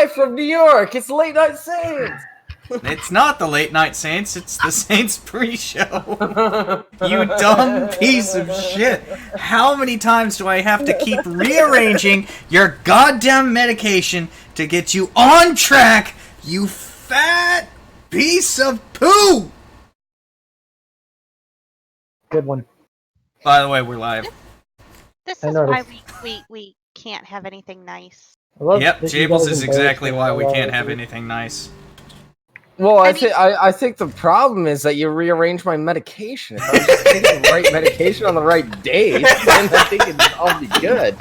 live from New York. It's Late Night Saints. It's not the Late Night Saints, it's the Saints pre-show. You dumb piece of shit. How many times do I have to keep rearranging your goddamn medication to get you on track, you fat piece of poo? Good one. By the way, we're live. This is why we can't have anything nice. Yep, Jables is exactly why we can't have anything nice. Well, I think the problem is that you rearrange my medication. If I was just taking the right medication on the right day, then I think it'd all be good.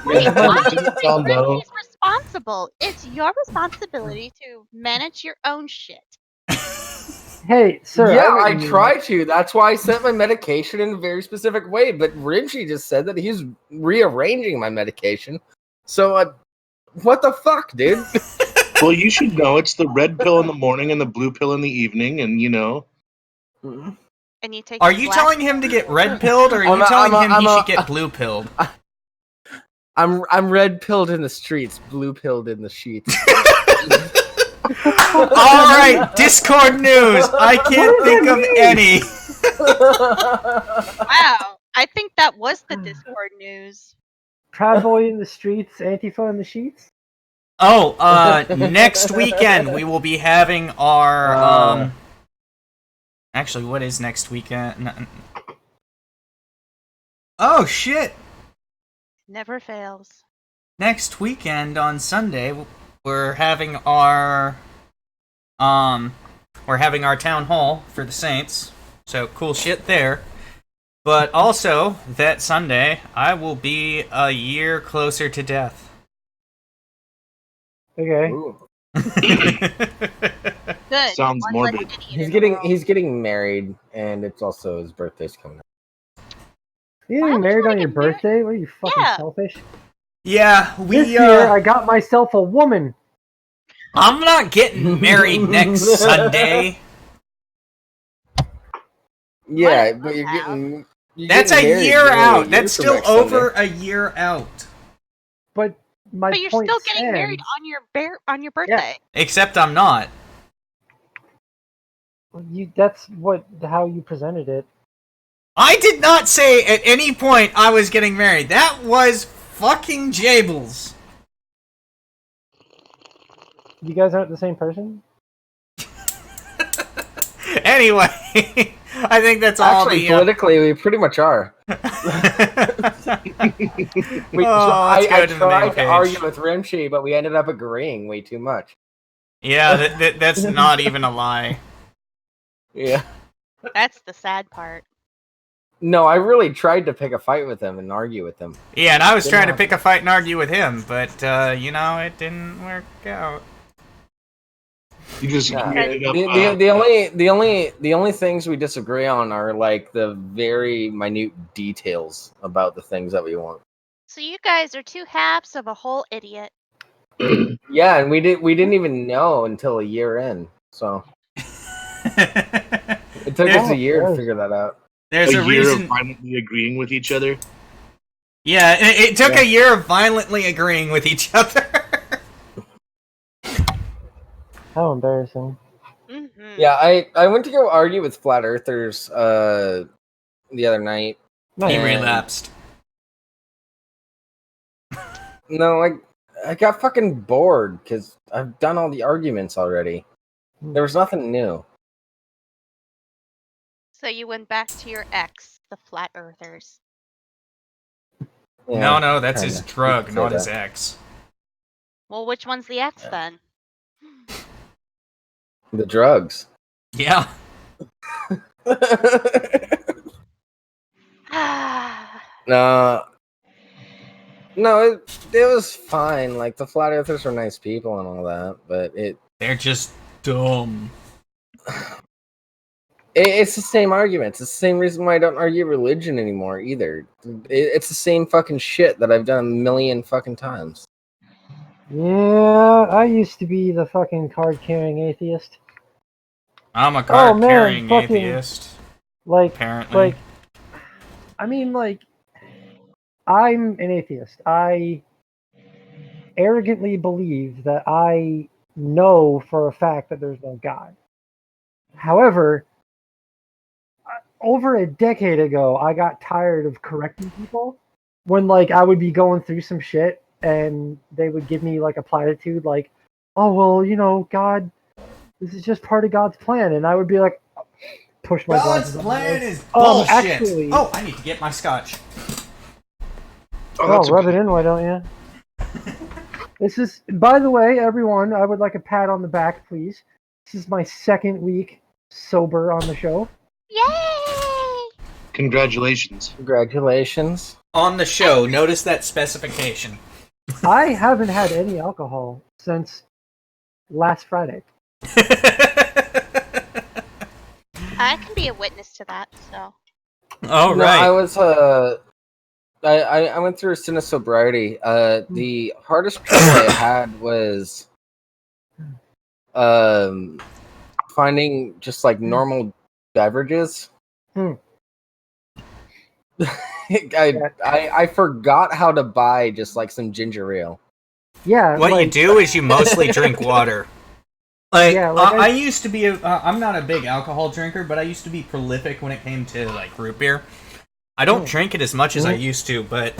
Rimshee's responsible. It's your responsibility to manage your own shit. Hey, sir. Yeah, I try to. That's why I sent my medication in a very specific way. But Rimshee just said that he's rearranging my medication. So, what the fuck, dude? Well, you should know it's the red pill in the morning and the blue pill in the evening, and you know. And you take. Are you telling him to get red pilled, or are you telling him he should get blue pilled? I'm red pilled in the streets, blue pilled in the sheets. All right, Discord news. I can't think of any. Wow, I think that was the Discord news. Proud Boy in the streets, Antifa in the sheets. Oh, next weekend we will be having our Actually, what is next weekend? Oh shit! Never fails. Next weekend on Sunday, we're having our town hall for the Saints. So cool shit there. But also that Sunday, I will be a year closer to death. Okay. Good. Sounds morbid. He's getting married, and it's also his birthday's coming up. You getting married on your birthday? What are you, fucking selfish? Yeah, this year I got myself a woman. I'm not getting married next Sunday. Yeah, but you're getting. That's a year out. That's still over a year out. But you're still getting married on your birthday. Yeah. Except I'm not. That's how you presented it. I did not say at any point I was getting married. That was fucking Jables. You guys aren't the same person? Anyway, I think that's all. Actually, politically, we pretty much are. I tried to argue with Rimshee, but we ended up agreeing way too much. Yeah, that's not even a lie. Yeah. That's the sad part. No, I really tried to pick a fight with him and argue with him. Yeah, and I was trying to pick a fight and argue with him, but, it didn't work out. You just the only things we disagree on are like the very minute details about the things that we want. So you guys are two halves of a whole idiot. Yeah, and we didn't even know until a year in. So it took us a year to figure that out. There's a year reason of violently agreeing with each other. Yeah, it took a year of violently agreeing with each other. How embarrassing. Mm-hmm. Yeah, I went to go argue with Flat Earthers the other night. He relapsed. No, I got fucking bored because I've done all the arguments already. There was nothing new. So you went back to your ex, the Flat Earthers. Yeah, no, that's his drug, not his ex. Well, which one's the ex then? The drugs. Yeah. No, it was fine. Like, the Flat Earthers were nice people and all that, but they're just dumb. It's the same arguments. It's the same reason why I don't argue religion anymore either. It's the same fucking shit that I've done a million fucking times. Yeah, I used to be the fucking card-carrying atheist. I'm a card-carrying atheist. Apparently. I'm an atheist. I arrogantly believe that I know for a fact that there's no God. However, over a decade ago, I got tired of correcting people when, like, I would be going through some shit and they would give me, like, a platitude like, oh, well, you know, God, this is just part of God's plan. And I would be like, push my God's glasses on. plan is bullshit. Actually, oh, I need to get my scotch. Oh, rub it in, why don't you? This is, by the way, everyone, I would like a pat on the back, please. This is my second week sober on the show. Yay! Congratulations. Congratulations. On the show, notice that specification. I haven't had any alcohol since last Friday. I can be a witness to that, so. All No, right. I was I went through a stint of sobriety. The hardest trouble I had was finding just like normal beverages. I forgot how to buy just like some ginger ale. Yeah. What like, you do is you mostly drink water. Like, Yeah, like I used to be I'm not a big alcohol drinker, but I used to be prolific when it came to like root beer. I don't drink it as much as I used to, but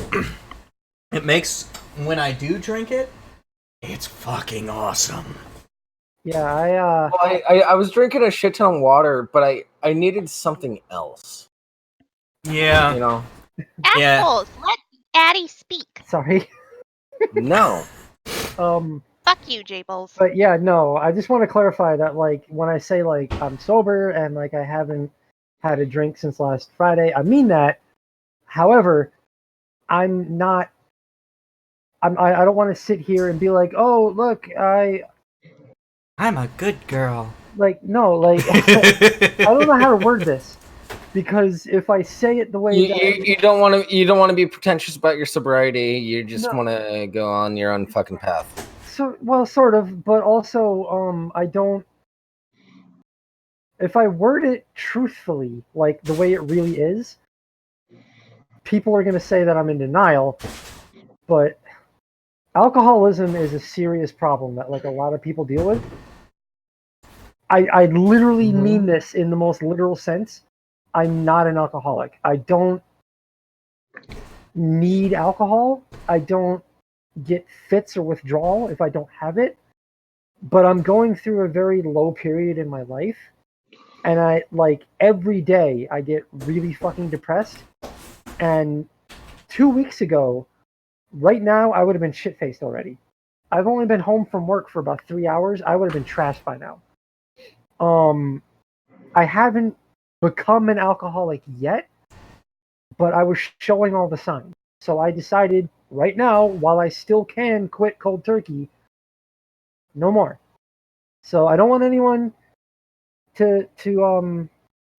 it makes, when I do drink it, it's fucking awesome. Yeah, I was drinking a shit ton of water, but I needed something else. Yeah. You know? Yeah. Assholes, let Addie speak. sorry. No. Fuck you, Jables. But yeah, no, I just want to clarify that, like, when I say, like, I'm sober and, like, I haven't had a drink since last Friday, I mean that. However, I don't want to sit here and be like, oh, look, I'm a good girl. like, no, like, I don't know how to word this. Because if I say it the way You don't want to be pretentious about your sobriety. You just No. want to go on your own fucking path. So, well, sort of, but also, I don't. If I word it truthfully, like the way it really is, people are going to say that I'm in denial. But alcoholism is a serious problem that, like, a lot of people deal with. I literally mean this in the most literal sense. I'm not an alcoholic. I don't need alcohol. I don't get fits or withdrawal if I don't have it. But I'm going through a very low period in my life. And I, like, every day I get really fucking depressed. And 2 weeks ago, right now, I would have been shit-faced already. I've only been home from work for about 3 hours. I would have been trashed by now. I haven't become an alcoholic yet, but I was showing all the signs. So I decided right now, while I still can quit cold turkey, no more. So I don't want anyone to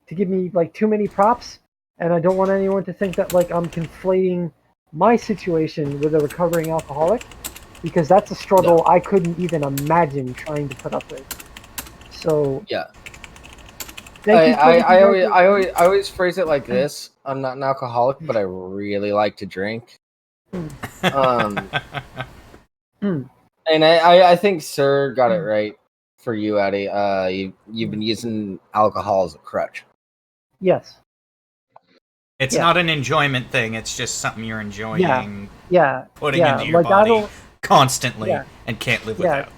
give me, like, too many props, and I don't want anyone to think that, like, I'm conflating my situation with a recovering alcoholic, because that's a struggle I couldn't even imagine trying to put up with. So Yeah. thank you for the I always phrase it like this. I'm not an alcoholic, but I really like to drink. And I think Sir got it right for you, Addie. You've been using alcohol as a crutch. Yes. It's not an enjoyment thing, it's just something you're enjoying putting into your like, body constantly and can't live without.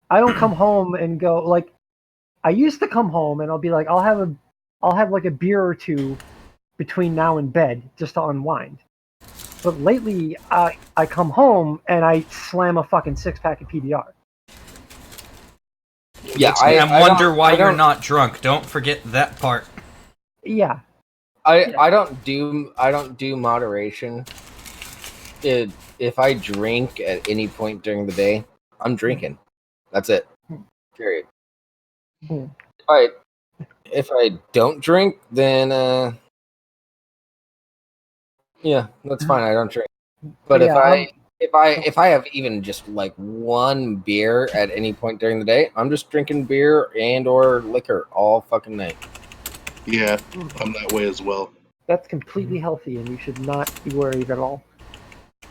I don't come home and go, like, I used to come home and I'll be like, I'll have like a beer or two between now and bed just to unwind. But lately, I come home and I slam a fucking 6-pack of PBR. Yeah, I wonder why you're not drunk. Don't forget that part. Yeah. I don't do moderation. If I drink at any point during the day, I'm drinking. That's it. Period. If I don't drink, then yeah, that's fine. I don't drink. But if I have even just like one beer at any point during the day, I'm just drinking beer and or liquor all fucking night. Yeah, I'm that way as well. That's completely healthy, and you should not be worried at all.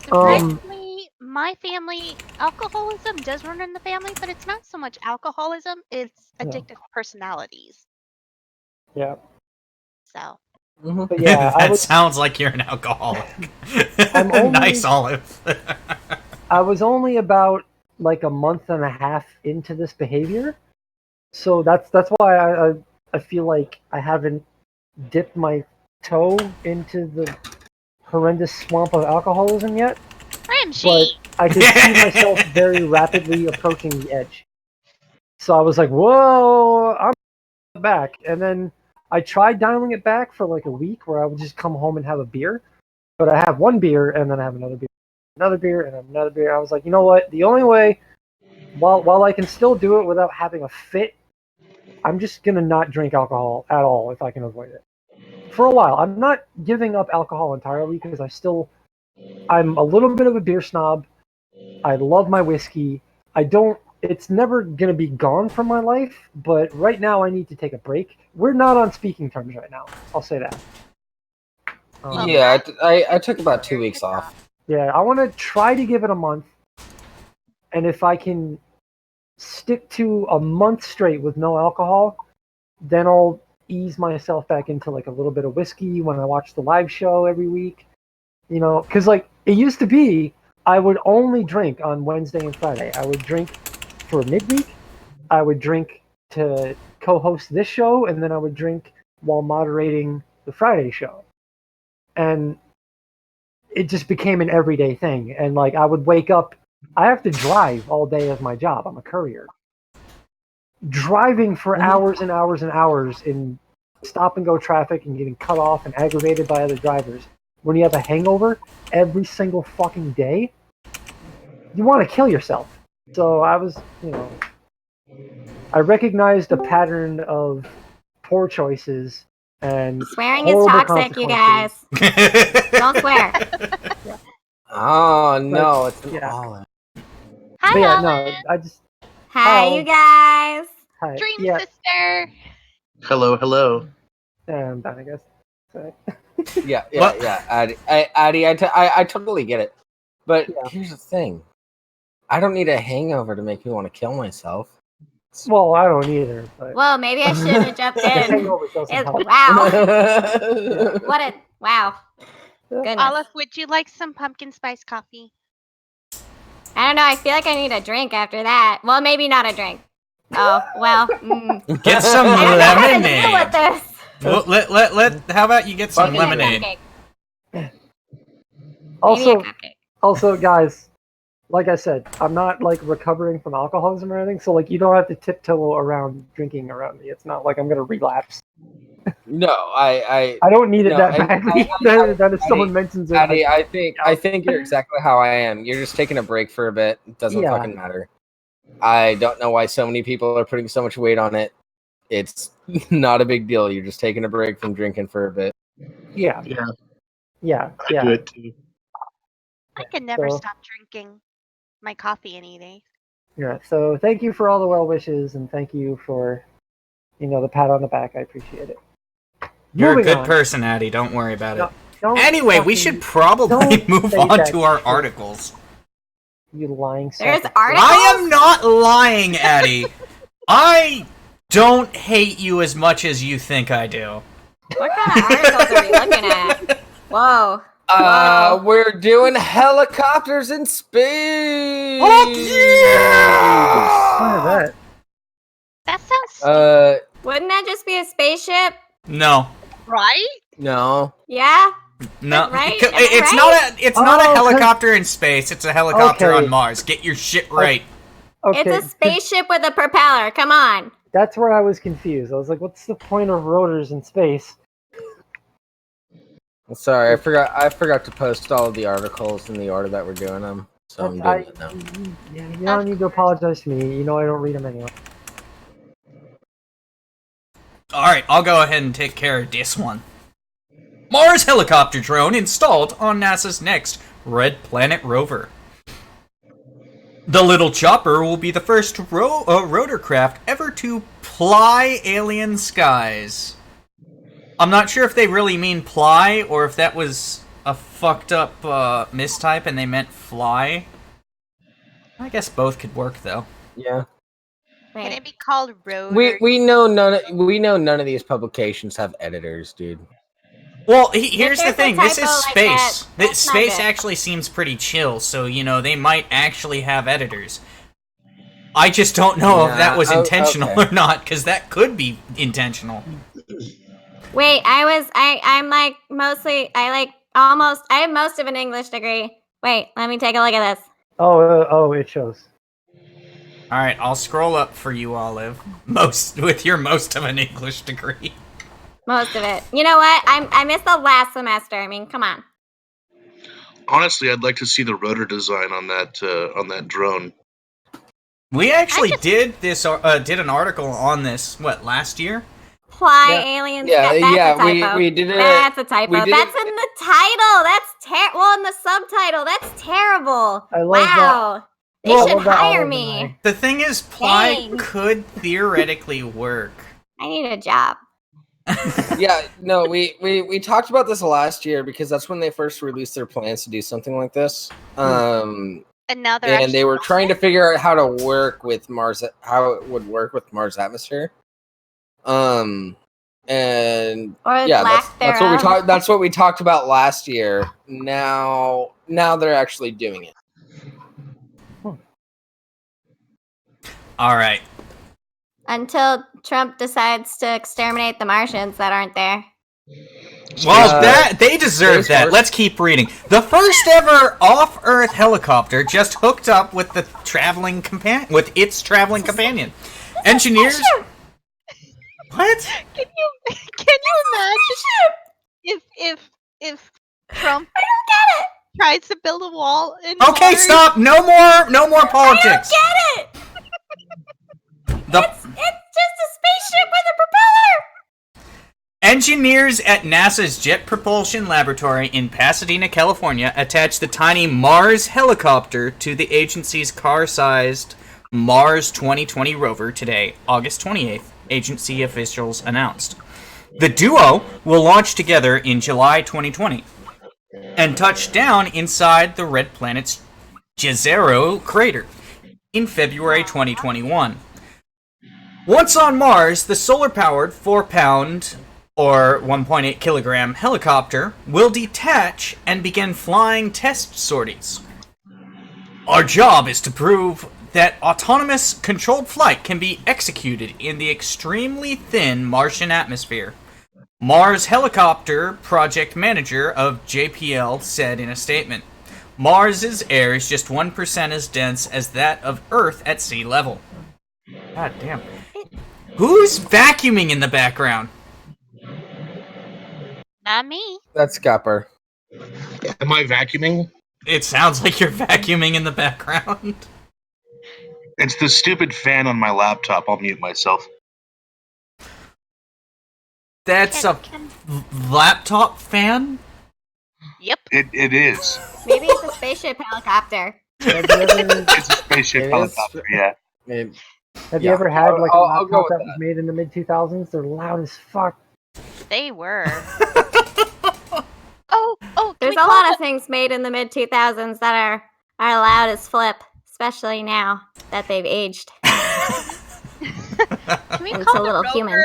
Surprisingly, my family, alcoholism does run in the family, but it's not so much alcoholism, it's addictive personalities. Yeah. So. But yeah, that sounds like you're an alcoholic. Nice, Olive. I was only about like a month and a half into this behavior, so that's why I feel like I haven't dipped my toe into the horrendous swamp of alcoholism yet. Rimshee! But I could see myself very rapidly approaching the edge. So I was like, "Whoa, I'm back!" And then I tried dialing it back for like a week, where I would just come home and have a beer. But I have one beer, and then I have another beer, and another beer. I was like, you know what? The only way, while I can still do it without having a fit, I'm just gonna not drink alcohol at all if I can avoid it. For a while, I'm not giving up alcohol entirely because I'm a little bit of a beer snob. I love my whiskey. It's never gonna be gone from my life, but right now I need to take a break. We're not on speaking terms right now. I'll say that. Yeah, I took about 2 weeks off. Yeah, I want to try to give it a month, and if I can stick to a month straight with no alcohol, then I'll ease myself back into like a little bit of whiskey when I watch the live show every week. You know, because like it used to be, I would only drink on Wednesday and Friday. I would drink for midweek. I would drink to co-host this show, and then I would drink while moderating the Friday show. And it just became an everyday thing. And like I would wake up, I have to drive all day as my job. I'm a courier. Driving for hours and hours and hours in stop and go traffic and getting cut off and aggravated by other drivers. When you have a hangover every single fucking day, you want to kill yourself. So I was, I recognized a pattern of poor choices and swearing is toxic, you guys. Don't swear. Yeah. Oh no, it's an Olive. Hi, yeah, Olive. no, I just. Hi, you guys. Hi. Dream yeah. sister. Hello. I'm done, I guess. Sorry. Yeah. Addie, I totally get it. But here's the thing. I don't need a hangover to make me want to kill myself. Well, I don't either. But... Well, maybe I should have jumped in. Wow. Wow. Goodness. Olive, would you like some pumpkin spice coffee? I don't know. I feel like I need a drink after that. Well, maybe not a drink. Oh, well. Get some lemonade. Deal with this. Well, how about you get some lemonade? Also, guys, like I said, I'm not like recovering from alcoholism or anything, so like you don't have to tiptoe around drinking around me. It's not like I'm gonna relapse. No, I don't need it that badly. That if someone mentions it, Addie, I think you're exactly how I am. You're just taking a break for a bit. It doesn't fucking matter. I don't know why so many people are putting so much weight on it. It's not a big deal. You're just taking a break from drinking for a bit. Yeah. I do it too. I can never stop drinking my coffee any day. Yeah. So thank you for all the well wishes, and thank you for, the pat on the back. I appreciate it. You're a good person, Addie. Don't worry about it. Anyway, we should probably move on to our articles. You lying son. There's articles? I am not lying, Addie. I don't hate you as much as you think I do. What kind of articles are we looking at? Whoa. We're doing helicopters in space. Oh yeah! What is that? That sounds. Wouldn't that just be a spaceship? No. Right? No. Yeah. No. Right? It's not a helicopter in space. It's a helicopter on Mars. Get your shit right. Okay. It's a spaceship with a propeller. Come on. That's where I was confused. I was like, "What's the point of rotors in space?" Sorry, I forgot to post all of the articles in the order that we're doing them. So I'm doing it now. You don't need to apologize to me. I don't read them anyway. Alright, I'll go ahead and take care of this one. Mars helicopter drone installed on NASA's next Red Planet rover. The little chopper will be the first rotorcraft ever to ply alien skies. I'm not sure if they really mean ply or if that was a fucked up mistype and they meant fly. I guess both could work though. Yeah. Can Wait. it be called road? We know none of these publications have editors, dude. Well, here's the there's a thing. This typo is like space. that, that's not Space good. actually seems pretty chill, so they might actually have editors. I just don't know if that was intentional okay. or not, because that could be intentional. Wait, I'm like mostly, I have most of an English degree. Wait, let me take a look at this. Oh, it shows. All right, I'll scroll up for you, Olive. Most of an English degree. Most of it. You know what? I missed the last semester. I mean, come on. Honestly, I'd like to see the rotor design on that drone. We actually did an article on this last year. Fly Yeah. aliens. Yeah, That's yeah, a typo. we did it. That's a typo. we did That's it- in the title. That's well, in the subtitle. That's terrible. I love wow. They Well, should what about hire Olive me. and The thing is, Ply Dang. could theoretically work. I need a job. Yeah, no, we talked about this last year because that's when they first released their plans to do something like this. And now they're And they were trying to figure out how to work with Mars, how it would work with Mars' atmosphere. And Or yeah, lack that's what we thereof. talked. That's what we talked about last year. Now they're actually doing it. All right. Until Trump decides to exterminate the Martians that aren't there. Well, they deserve Space that. Force. Let's keep reading. The first ever off-Earth helicopter just hooked up with its traveling companion. Engineers. What? Can you imagine if Trump tries to build a wall in Okay, Mars? stop. No more politics. I don't get it. The It's just a spaceship with a propeller. engineers at NASA's Jet Propulsion Laboratory in Pasadena, California, attached the tiny Mars helicopter to the agency's car-sized Mars 2020 rover today, August 28th, agency officials announced. The duo will launch together in July 2020 and touch down inside the red planet's Jezero crater in February 2021. Once on Mars, the solar-powered 4-pound or 1.8 kilogram helicopter will detach and begin flying test sorties. Our job is to prove that autonomous controlled flight can be executed in the extremely thin Martian atmosphere. Mars helicopter project manager of JPL said in a statement, Mars's air is just 1% as dense as that of Earth at sea level. God damn. Who's vacuuming in the background? Not me. That's Scupper. Am I vacuuming? It sounds like you're vacuuming in the background. It's the stupid fan on my laptop. I'll mute myself. That's a laptop fan? Yep. It is. Maybe it's a spaceship helicopter. It's a spaceship It is. helicopter, yeah. Have you Yeah. ever had like a I'll go laptop with that was made in the mid 2000s? They're loud as fuck. They were. Oh, can There's we a call lot of the- things made in the mid 2000s that are loud as flip, especially now that they've aged. Can we Into call the little humans.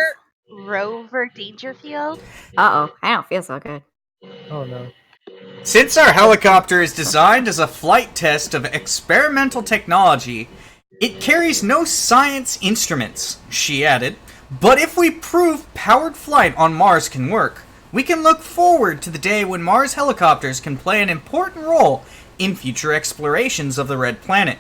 Rover Dangerfield? Uh-oh, I don't feel so good. Oh no. Since our helicopter is designed as a flight test of experimental technology, it carries no science instruments, she added. But if we prove powered flight on Mars can work, we can look forward to the day when Mars helicopters can play an important role in future explorations of the Red Planet.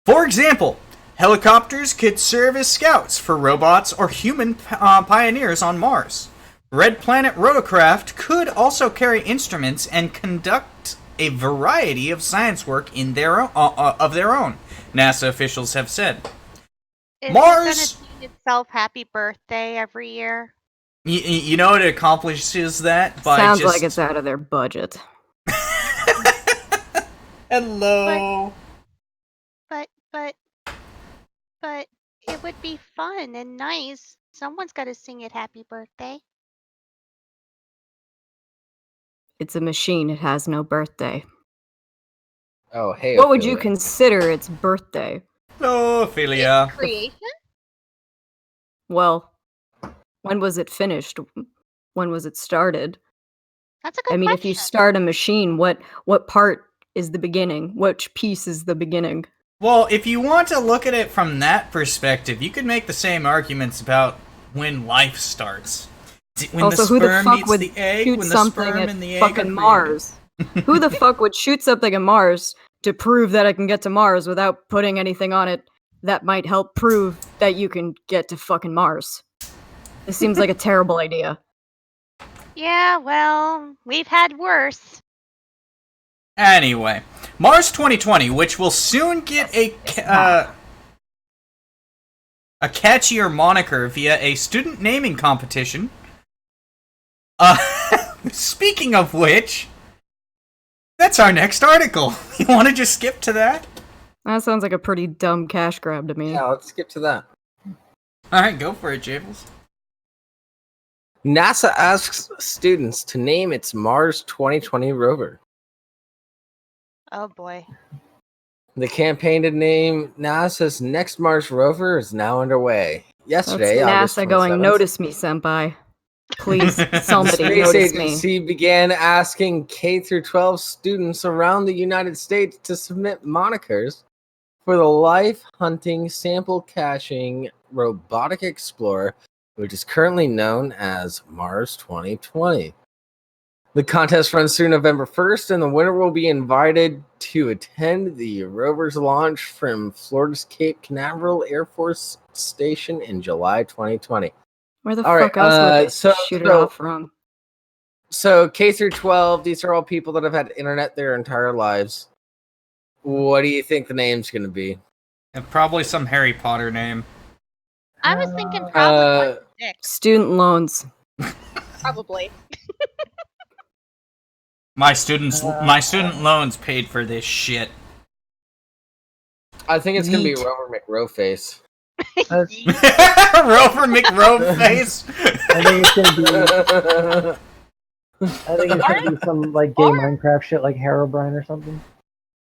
For example, helicopters could serve as scouts for robots or human pioneers on Mars. Red Planet rotorcraft could also carry instruments and conduct a variety of science work in of their own, NASA officials have said. Is Mars- it gonna sing itself happy birthday every year? You know what accomplishes that? By Sounds just... like it's out of their budget. Hello. But it would be fun and nice. Someone's got to sing it happy birthday. It's a machine. It has no birthday. Oh, hey. What would you Ophilia. consider its birthday? Oh, Ophilia. Creation? Well, when was it finished? When was it started? That's a good I mean, question. if you start a machine, what part is the beginning? Which piece is the beginning? Well, if you want to look at it from that perspective, you could make the same arguments about when life starts. When Also, the who the sperm fuck meets would the egg, shoot when the something sperm at and the egg are fucking created. Mars? Who the fuck would shoot something at Mars to prove that I can get to Mars without putting anything on it that might help prove that you can get to fucking Mars? This seems like a terrible idea. Yeah, well, we've had worse. Anyway, Mars 2020, which will soon get a catchier moniker via a student naming competition. Speaking of which, that's our next article. You want to just skip to that? That sounds like a pretty dumb cash grab to me. Yeah, let's skip to that. Alright, go for it, Jables. NASA asks students to name its Mars 2020 rover. Oh boy. The campaign to name NASA's next Mars rover is now underway. That's Yesterday, August NASA going, 27th, notice me, senpai. Please, the somebody space notice me. agency began asking K through 12 students around the United States to submit monikers for the life hunting sample caching robotic explorer, which is currently known as Mars 2020. The contest runs through November 1st, and the winner will be invited to attend the rover's launch from Florida's Cape Canaveral Air Force Station in July 2020. Where the All fuck right, else would they shoot it off from? So K through 12, these are all people that have had internet their entire lives. What do you think the name's going to be? And probably some Harry Potter name. I was thinking probably Dick. Student loans. Probably. My student loans paid for this shit. I think it's going to be Yeet. Rover McRowface. Rover McRoveface. I think it's gonna be some like gay Minecraft shit, like Herobrine or something.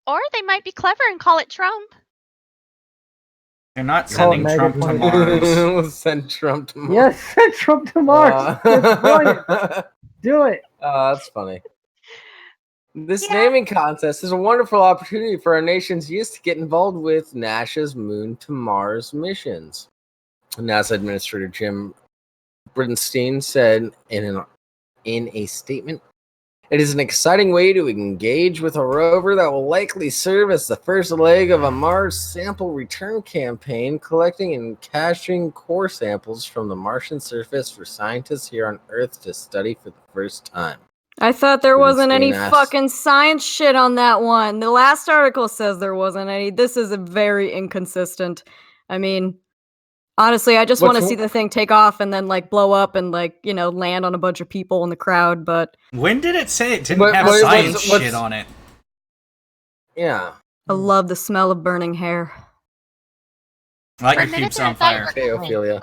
Or they might be clever and call it Trump. They're not Call it sending Trump to Megan. Mars. Send Trump to Mars. Yes, send Trump to Mars. That's brilliant. Do it. That's funny. This Yeah. naming contest is a wonderful opportunity for our nation's youth to get involved with NASA's Moon to Mars missions. NASA Administrator Jim Bridenstine said in a statement, "It is an exciting way to engage with a rover that will likely serve as the first leg of a Mars sample return campaign, collecting and caching core samples from the Martian surface for scientists here on Earth to study for the first time." I thought there wasn't any Bridenstine asked- fucking science shit on that one. The last article says there wasn't any. This is a very inconsistent. I mean, honestly, I just want to What's- see the thing take off and then like blow up and like, you know, land on a bunch of people in the crowd, but When did it say it didn't What- have what- science what's- shit on it? Yeah. I love the smell of burning hair. Light For a your minute pubes there, I on thought you fire. were- Okay, Ophelia.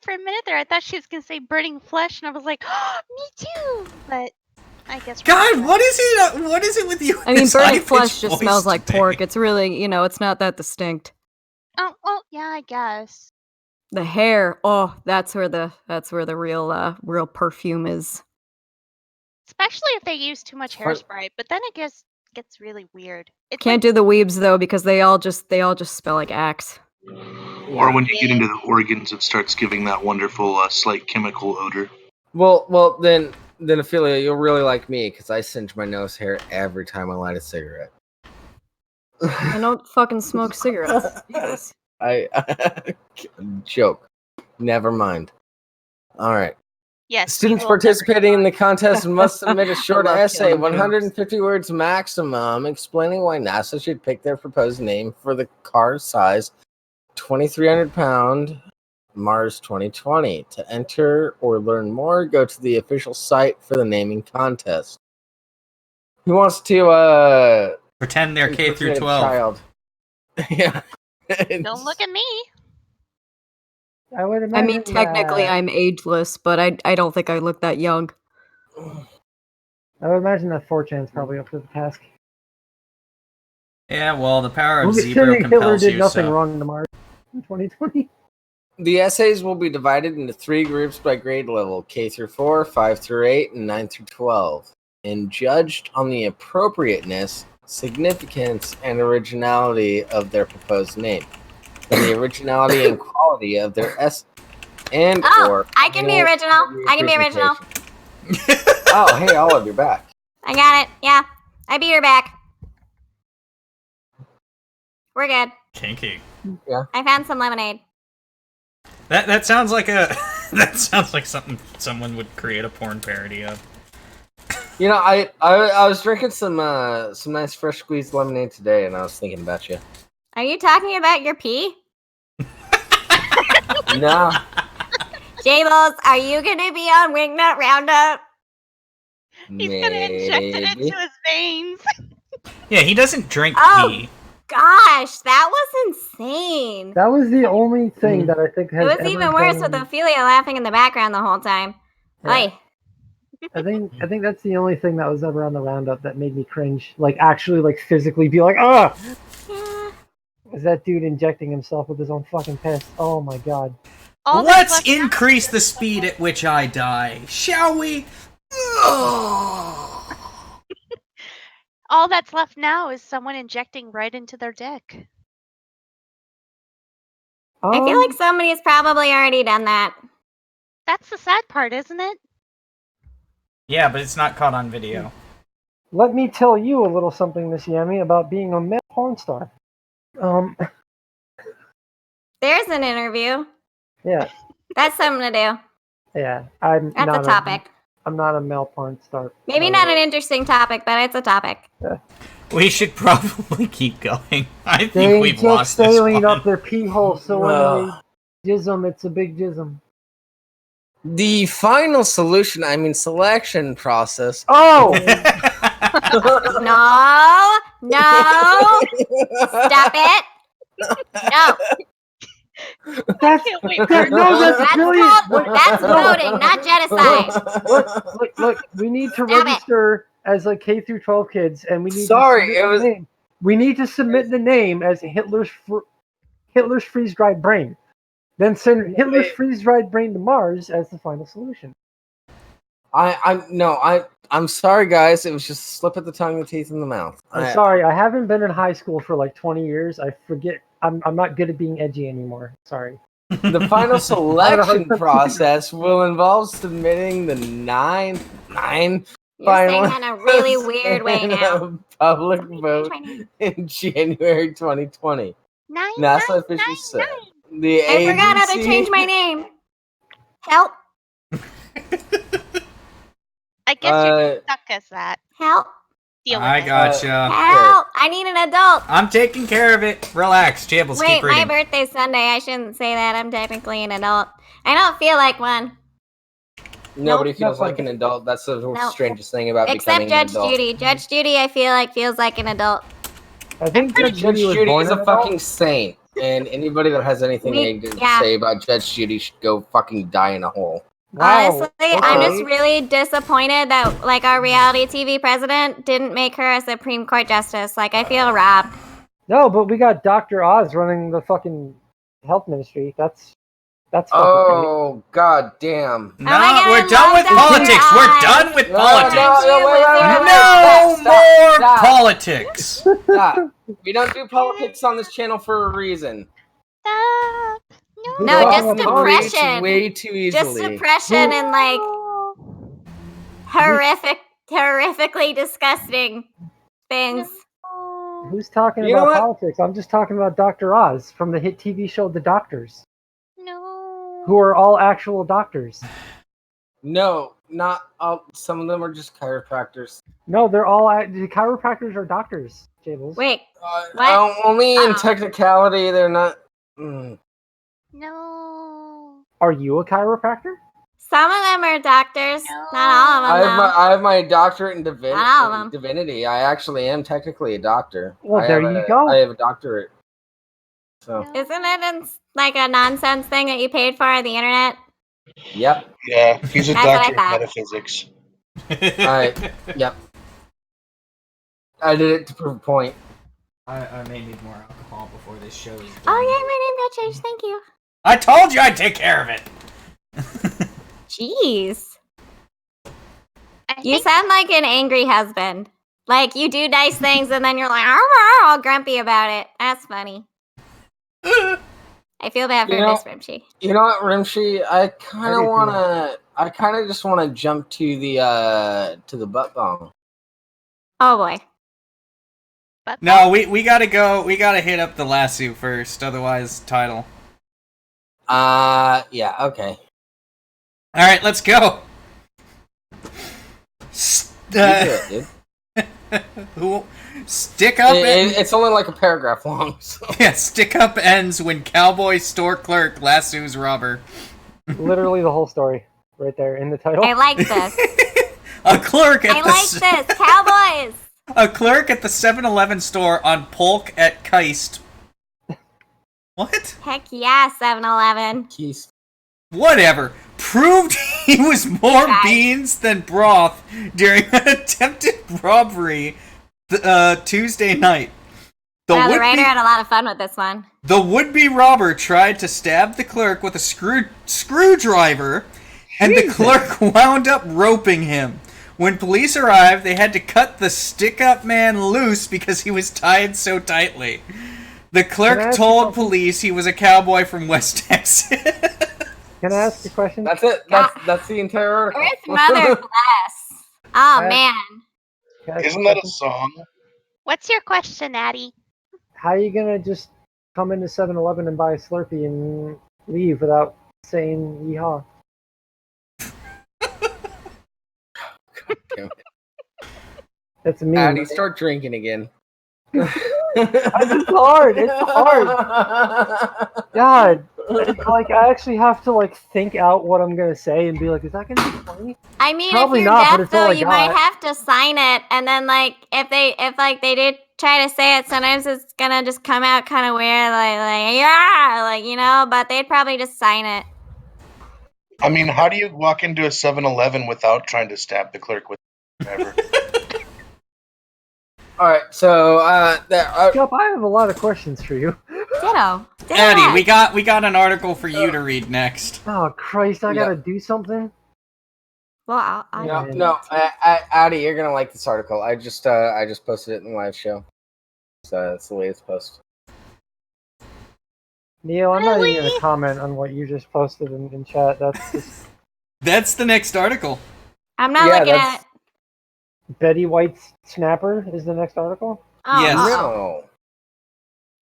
For a minute there, I thought she was gonna say burning flesh, and I was like, oh, me too. But I guess. we're God, not. what is it? What is it with you? I mean, This burning high-pitched flesh just voice smells like today? pork. It's really, you know, it's not that distinct. Oh, well, yeah, I guess. The hair, oh, that's where the real perfume is. Especially if they use too much Fun- hairspray, but then it gets really weird. It's Can't do the weebs though because they all just smell like Axe. Or when you get into the organs, it starts giving that wonderful, slight chemical odor. Well, then Ophelia, you'll really like me because I singe my nose hair every time I light a cigarette. I don't fucking smoke cigarettes. Jesus. I joke. Never mind. All right. Yes. Students you will never participating in know. the contest must submit a short love essay, killing 150 words maximum, explaining why NASA should pick their proposed name for the car size 2,300-pound Mars 2020. To enter or learn more, go to the official site for the naming contest. Who wants to Pretend they're K through impersonate a 12. child? Yeah. Don't look at me. I would I imagine. mean, technically, I'm ageless, but I don't think I look that young. I would imagine that 4chan's probably up to the task. Yeah, well, the power of Well, zebra Hitler compels did you, nothing so... wrong to Mars in 2020. The essays will be divided into 3 groups by grade level: K through 4, 5 through 8, and 9 through 12, and judged on the appropriateness, significance, and originality of their proposed name, and the originality and quality of their essay, and or I can be original. I can be original. Oh, hey, Olive, you're back. I got it. Yeah, I beat her back. We're good. Kinky. Yeah. I found some lemonade. That sounds like a... that sounds like something someone would create a porn parody of. You know, I was drinking some nice fresh squeezed lemonade today, and I was thinking about you. Are you talking about your pee? No. Jables, are you gonna be on Wingnut Roundup? He's gonna inject it into his veins. Yeah, he doesn't drink pee. Gosh, that was insane. That was the only thing that I think has It was even worse with Ophilia laughing in the background the whole time. Yeah. Oi. I think that's the only thing that was ever on the roundup that made me cringe. Like actually, like physically be like, ah. Yeah. Is that dude injecting himself with his own fucking piss? Oh my god. Let's increase the speed at which I die, shall we? All that's left now is someone injecting right into their dick. I feel like somebody's probably already done that. That's the sad part, isn't it? Yeah, but it's not caught on video. Let me tell you a little something, Miss Yami, about being a male porn star. There's an interview. Yeah. That's something to do. Yeah. That's a topic. I'm not a male porn star. Maybe not an interesting topic, but it's a topic. Yeah. We should probably keep going. I think we've lost this one. They one. up their pee hole, so when they jism, it's a big jism. The final selection process. Oh! No! Stop it! No! That's brilliant. That's voting, not genocide. Look, we need to register as like K through 12 kids, and we need we need to submit the name as Hitler's freeze-dried brain. Then send Hitler's freeze-dried brain to Mars as the final solution. I'm sorry, guys. It was just a slip of the tongue, the teeth, and the mouth. I'm sorry. I haven't been in high school for like 20 years. I forget. I'm not good at being edgy anymore. Sorry. The final selection process will involve submitting the nine You're final saying in a really weird way now. Public vote in January 2020. NASA officials said. I forgot how to change my name. Help. I guess you're stuck as that. Help. I gotcha. Help. I need an adult. I'm taking care of it. Relax, Jables. Wait, keep reading. my birthday's Sunday. I shouldn't say that. I'm technically an adult. I don't feel like one. Nobody feels like an adult. That's the strangest thing about becoming an adult. Except Judge Judy. Judge Judy, I feel like feels like an adult. I think Judge Judy is a fucking saint, and anybody that has anything to say about Judge Judy should go fucking die in a hole. Wow. Honestly, I'm just really disappointed that like our reality TV president didn't make her a Supreme Court justice. Like I feel robbed. No, but we got Dr. Oz running the fucking health ministry. That's oh god damn. No, we're done with politics. We're done with politics. No more politics. Stop. We don't do politics on this channel for a reason. Stop. No, just depression. Way too easily. Just depression and like horrifically disgusting things. Who's talking about politics? I'm just talking about Dr. Oz from the hit TV show The Doctors. No. Who are all actual doctors. No, not all. Some of them are just chiropractors. No, they're all the chiropractors are doctors, Jables. Wait. What? Only in technicality, they're not. No. Are you a chiropractor? Some of them are doctors. No. Not all of them. I have my doctorate in Not all of them. divinity. I actually am technically a doctor. Well, there you go. I have a doctorate. So. Isn't it like a nonsense thing that you paid for on the internet? Yep. Yeah, he's a That's what I doctor of thought. metaphysics. Yep. I did it to prove a point. I may need more alcohol before this show is done. Oh yeah, my name got changed. Thank you. I told you I'd take care of it. Jeez. You sound like an angry husband. Like you do nice things and then you're like, all grumpy about it. That's funny. I feel bad for Miss Rimshee. You know what, Rimshee? I kind of just wanna jump to the butt bong. Oh boy. No, we gotta go. We gotta hit up the lasso first, otherwise title. Yeah, okay. All right, let's go. Dude. Stick up. It's only like a paragraph long. So. Yeah, stick up ends when cowboy store clerk lassos robber. Literally the whole story, right there in the title. I like this. A clerk at this, cowboys. A clerk at the 7-Eleven store on Polk at Keist. What? Heck yeah, 7-Eleven. Keist. Whatever. Proved he was more beans than broth during an attempted robbery Tuesday night. The writer had a lot of fun with this one. The would-be robber tried to stab the clerk with a screwdriver, and the clerk wound up roping him. When police arrived, they had to cut the stick-up man loose because he was tied so tightly. The clerk told police he was a cowboy from West Texas. Can I ask a question? That's it. That's the entire article. Earth Mother Bless. Oh, man. Isn't that a song? What's your question, Addie? How are you going to just come into 7-Eleven and buy a Slurpee and leave without saying yeehaw? That's me. Addie, start drinking again. It's hard. It's hard. God, like I actually have to like think out what I'm gonna say and be like, is that gonna be funny? I mean, probably if you're not, deaf though, you might have to sign it, and then like if they do try to say it, sometimes it's gonna just come out kind of weird, like yeah, like you know. But they'd probably just sign it. I mean, how do you walk into a 7-Eleven without trying to stab the clerk with whatever? All right, so Yup, I have a lot of questions for you. Ditto. Addie, we got an article for you to read next. Oh Christ, I gotta do something. Well, no, Addie, you're gonna like this article. I just posted it in the live show, so it's the latest post. Neil, I'm not even gonna comment on what you just posted in chat. That's just... That's the next article. I'm not looking at. Betty White's Snapper is the next article? Oh, yes.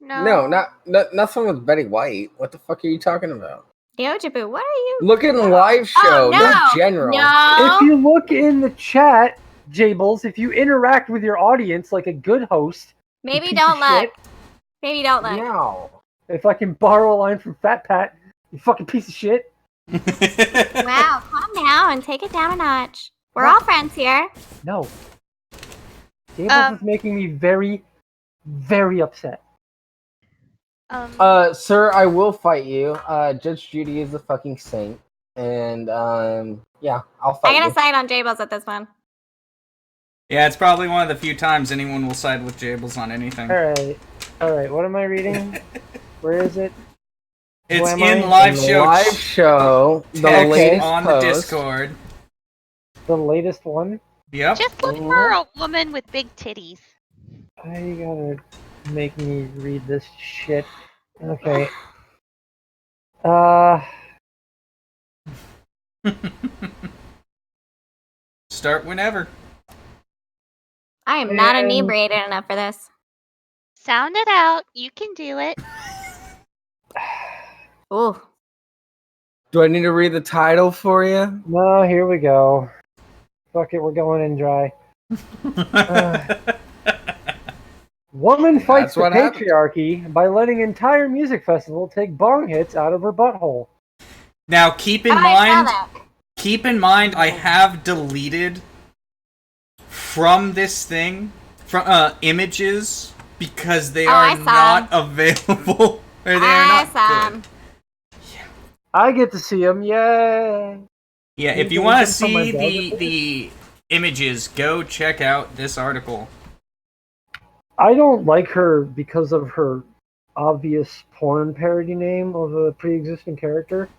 No, nothing with Betty White. What the fuck are you talking about? Yojibu, what are you? Look at the live show, no general. No. If you look in the chat, Jables, if you interact with your audience like a good host, maybe don't look. Maybe don't look. No. If I can borrow a line from Fat Pat, you fucking piece of shit. Wow, calm down and take it down a notch. We're all friends here. No. Jables is making me very, very upset. Sir, I will fight you. Judge Judy is the fucking saint. And, yeah, I'll fight you. I'm gonna side on Jables at this one. Yeah, it's probably one of the few times anyone will side with Jables on anything. Alright, what am I reading? Where is it? It's in live show. Live show. The latest on post. the Discord. The latest one? Yep. Just look for a woman with big titties. I gotta make me read this shit. Okay. Start whenever. I am not inebriated enough for this. Sound it out. You can do it. Ooh. Do I need to read the title for you? No, here we go. Fuck it, we're going in dry. Woman fights the patriarchy by letting entire music festival take bong hits out of her butthole. Now keep in mind I have deleted from this thing from images because they are not available. Or they are not good. I get to see them, yay! Yeah, if you want to see images, go check out this article. I don't like her because of her obvious porn parody name of a pre-existing character.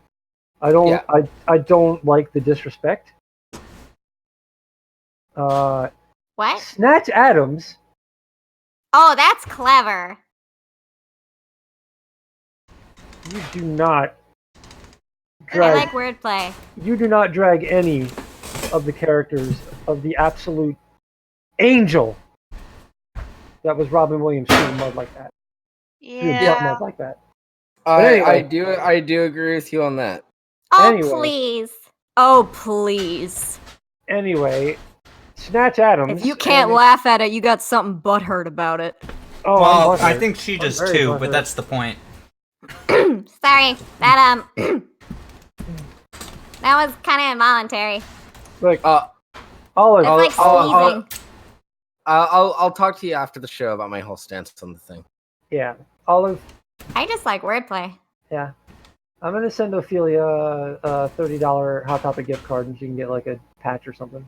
I don't. Yeah. I don't like the disrespect. What? Snatch Adams. Oh, that's clever. You do not I drag. like wordplay. You do not drag any of the characters of the absolute angel that was Robin Williams through the mud like that. Through the butt mud like that. I do agree with you on that. Oh, Anyway. please. Oh, please. Anyway, Snatch Adams. If you can't laugh at it, you got something butthurt about it. Oh, Well, I'm I butthurt. think she does I'm very too, butthurt. but that's the point. Sorry. That that was kind of involuntary. Like, I'll, It's like sneezing. I'll talk to you after the show about my whole stance on the thing. yeah, Olive. I just like wordplay. Yeah, I'm gonna send Ophilia a $30 Hot Topic gift card, and she can get like a patch or something.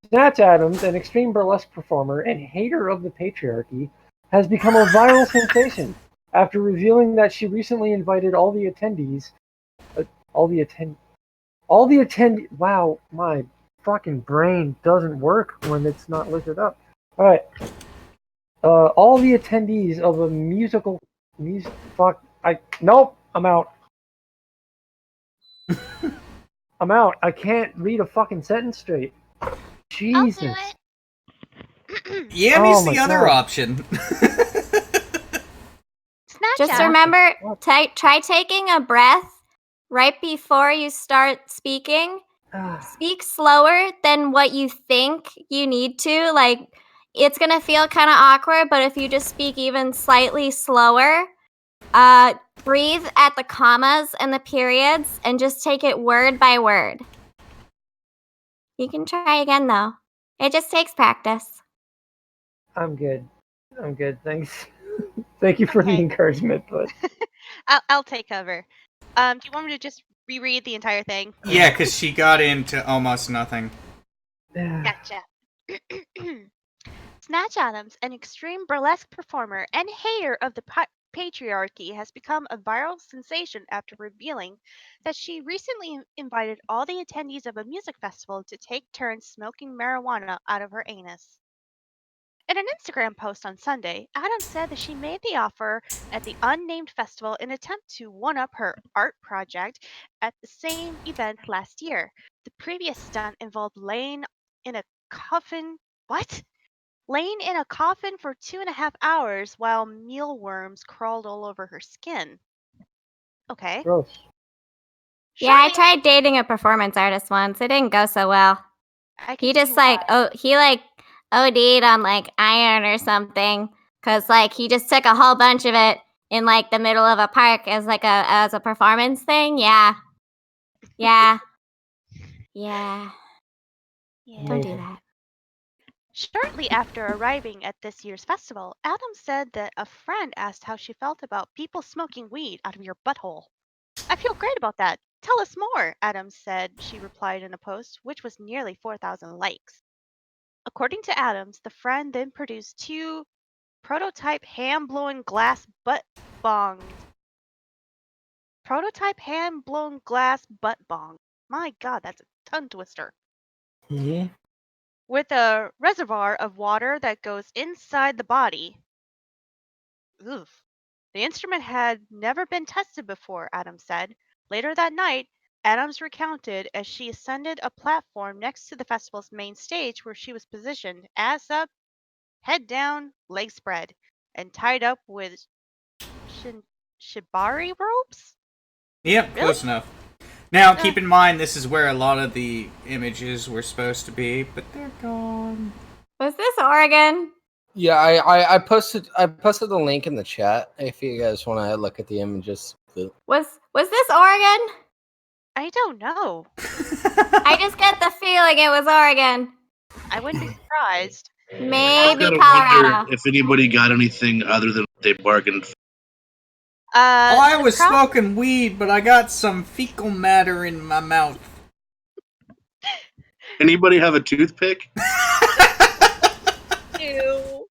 Snatch Adams, an extreme burlesque performer and hater of the patriarchy, has become a viral sensation after revealing that she recently invited all the attendees. Wow, my fucking brain doesn't work when it's not lifted up. All right. All the attendees of a musical. Nope, I'm out. I'm out. I can't read a fucking sentence straight. Jesus. I'll do it. Yami's Oh my the other God. option. Snatch Just Adams. remember, try taking a breath right before you start speaking. Speak slower than what you think you need to. Like, it's going to feel kind of awkward, but if you just speak even slightly slower, breathe at the commas and the periods and just take it word by word. You can try again, though. It just takes practice. I'm good. Thanks. Thank you for the Okay. encouragement, but I'll take over. Do you want me to just reread the entire thing? Yeah, because she got into almost nothing. Gotcha. Snatch Adams, an extreme burlesque performer and hater of the patriarchy, has become a viral sensation after revealing that she recently invited all the attendees of a music festival to take turns smoking marijuana out of her anus. In an Instagram post on Sunday, Adams said that she made the offer at the unnamed festival in an attempt to one-up her art project at the same event last year. The previous stunt involved laying in a coffin. What? Laying in a coffin for 2.5 hours while mealworms crawled all over her skin. Okay. gross. Yeah, I Shortly- tried dating a performance artist once. It didn't go so well. I can He see just he OD'd on like iron or something, cause like he just took a whole bunch of it in like the middle of a park as like as a performance thing. Yeah. Don't do that. Shortly after arriving at this year's festival, Adams said that a friend asked how she felt about people smoking weed out of your butthole. I feel great about that. Tell us more, Adams said. She replied in a post, which was nearly 4,000 likes. According to Adams, the friend then produced 2 prototype hand-blown glass butt bongs. Prototype hand-blown glass butt bong. My God, that's a tongue twister. Yeah. With a reservoir of water that goes inside the body. Oof. The instrument had never been tested before, Adams said. Later that night, Adams recounted as she ascended a platform next to the festival's main stage where she was positioned ass up, head down, legs spread, and tied up with shibari ropes? Yep, Really? close enough. Now, keep in mind, this is where a lot of the images were supposed to be, but they're gone. Was this Oregon? Yeah, I posted the link in the chat if you guys want to look at the images. Was this Oregon? I don't know. I just get the feeling it was Oregon. I wouldn't be surprised. Maybe Gotta Colorado. wonder if anybody got anything other than what they bargained for. I the was crowd- smoking weed, but I got some fecal matter in my mouth. Anybody have a toothpick? Ew.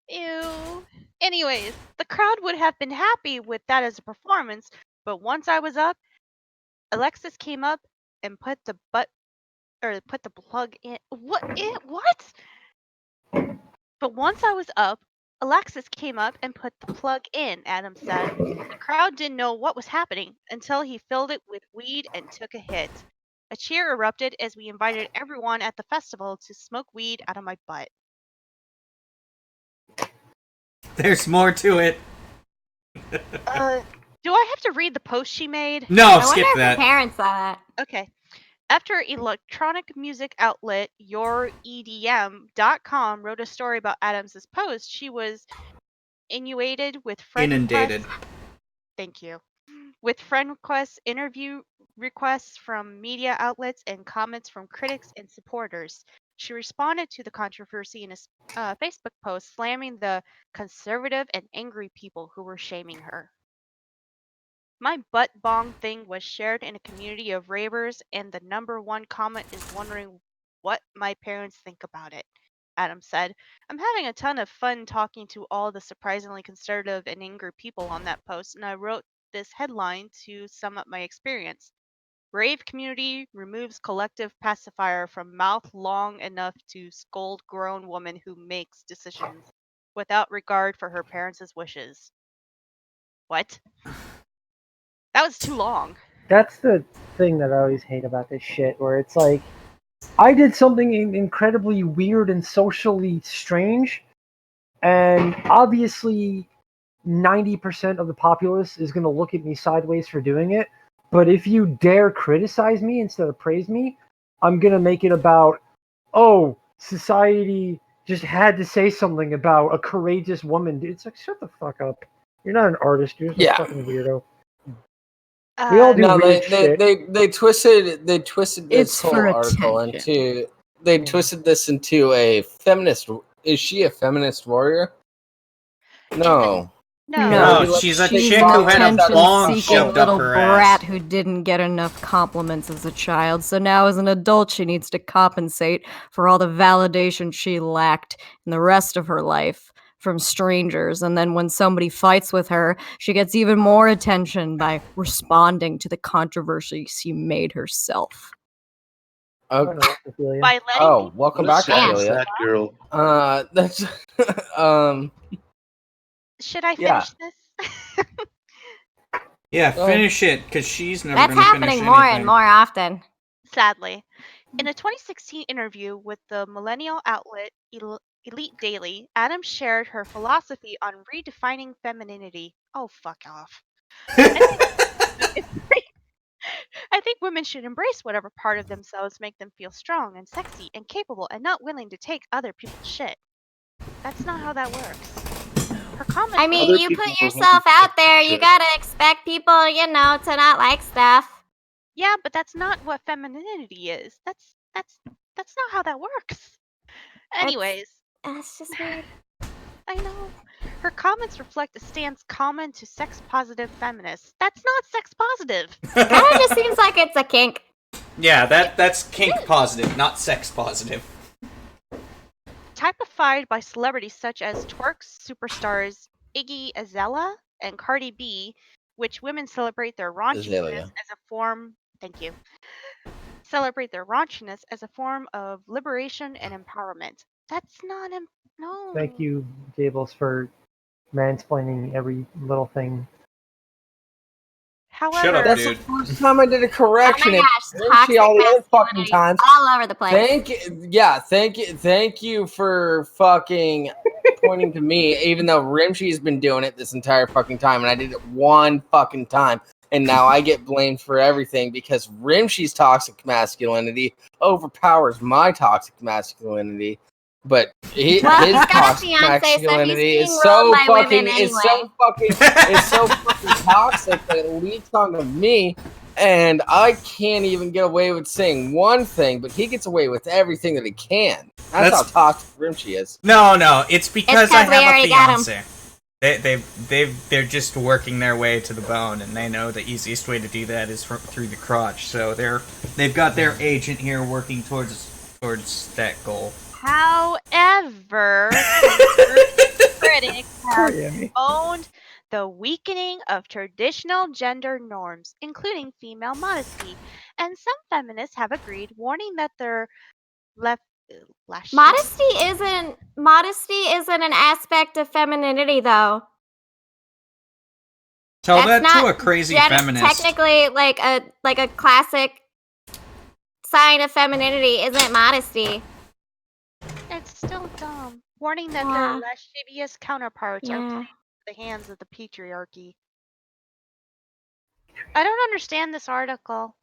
Ew. Anyways, the crowd would have been happy with that as a performance, but once I was up, Alexis came up and put the plug in. What? But once I was up, Alexis came up and put the plug in, Adam said. The crowd didn't know what was happening until he filled it with weed and took a hit. A cheer erupted as we invited everyone at the festival to smoke weed out of my butt. There's more to it. Do I have to read the post she made? No, I skip wonder if that. her parents saw that. Okay. After electronic music outlet YourEDM.com wrote a story about Adams' post, she was inundated with friend Inundated. requests. Thank you. With friend requests, interview requests from media outlets, and comments from critics and supporters. She responded to the controversy in a Facebook post, slamming the conservative and angry people who were shaming her. My butt bong thing was shared in a community of ravers, and the number one comment is wondering what my parents think about it. Adam said, I'm having a ton of fun talking to all the surprisingly conservative and angry people on that post, and I wrote this headline to sum up my experience. Rave community removes collective pacifier from mouth long enough to scold grown woman who makes decisions without regard for her parents' wishes. What? That was too long. That's the thing that I always hate about this shit, where it's like, I did something incredibly weird and socially strange, and obviously 90% of the populace is going to look at me sideways for doing it, but if you dare criticize me instead of praise me, I'm going to make it about, oh, society just had to say something about a courageous woman. It's like, shut the fuck up. You're not an artist, you're just a fucking weirdo. We all do weird shit. They twisted this It's whole for article attention. they twisted this into a feminist. Is she a feminist warrior? No. No, she's a chick who had a bong shoved up little her brat ass. who didn't get enough compliments as a child, so now as an adult she needs to compensate for all the validation she lacked in the rest of her life from strangers, and then when somebody fights with her, she gets even more attention by responding to the controversy she made herself. Okay. By letting Welcome back, Ophilia. That girl. That's Should I finish this? Yeah, finish it, because she's never That's going to finish happening anything. more and more often. Sadly. In a 2016 interview with the millennial outlet Elite Daily, Adams shared her philosophy on redefining femininity. Oh, fuck off. I think women should embrace whatever part of themselves make them feel strong and sexy and capable and not willing to take other people's shit. That's not how that works. Her comment. I mean, you put yourself out there, you gotta expect people, to not like stuff. Yeah, but that's not what femininity is. That's not how that works. Anyways. That's just weird. I know. Her comments reflect a stance common to sex-positive feminists. That's not sex-positive. Kinda just seems like it's a kink. Yeah, that's kink positive, not sex positive. Typified by celebrities such as twerk superstars Iggy Azalea and Cardi B, which women celebrate their raunchiness as a form. Thank you. Celebrate their raunchiness as a form of liberation and empowerment. That's not no. Thank you, Gables, for mansplaining every little thing. However, shut up, that's dude. the first time I did a correction. Oh my gosh, She all the other fucking times. All over the place. Thank you for fucking pointing to me, even though Rimshee's been doing it this entire fucking time, and I did it one fucking time, and now I get blamed for everything because Rimshee's toxic masculinity overpowers my toxic masculinity. But his toxic masculinity is so fucking toxic that it leaks onto me, and I can't even get away with saying one thing, but he gets away with everything that he can. That's how toxic Rimshee is. No, it's because I have a fiance. They're just working their way to the bone, and they know the easiest way to do that is through the crotch. So they've got their agent here working towards that goal. However, critics have owned the weakening of traditional gender norms, including female modesty, and some feminists have agreed, warning that their modesty isn't an aspect of femininity, though. Tell that to a crazy feminist. Technically, like a classic sign of femininity isn't modesty. It's still dumb. Warning that their lascivious counterparts are playing into the hands of the patriarchy. I don't understand this article.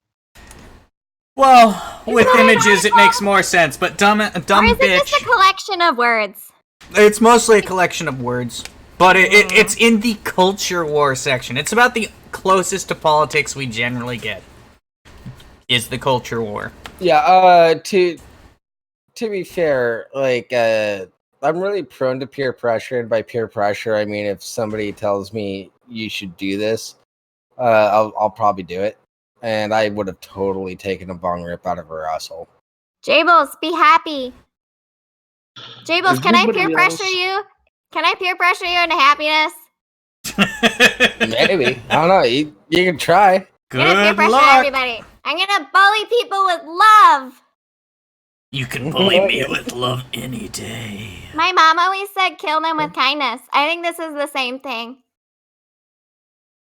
Well, with images it makes more sense, but dumb or is bitch. It just a collection of words? It's mostly a collection of words, but it's in the culture war section. It's about the closest to politics we generally get. Is the culture war. Yeah, to be fair, like, I'm really prone to peer pressure, and by peer pressure, I mean if somebody tells me you should do this, I'll probably do it. And I would have totally taken a bong rip out of her asshole. Jables, be happy. Jables, can I peer pressure you? Can I peer pressure you into happiness? Maybe. I don't know. You can try. Good I'm gonna peer pressure luck. everybody. I'm gonna bully people with love. You can bully me with love any day. My mom always said kill them with kindness. I think this is the same thing.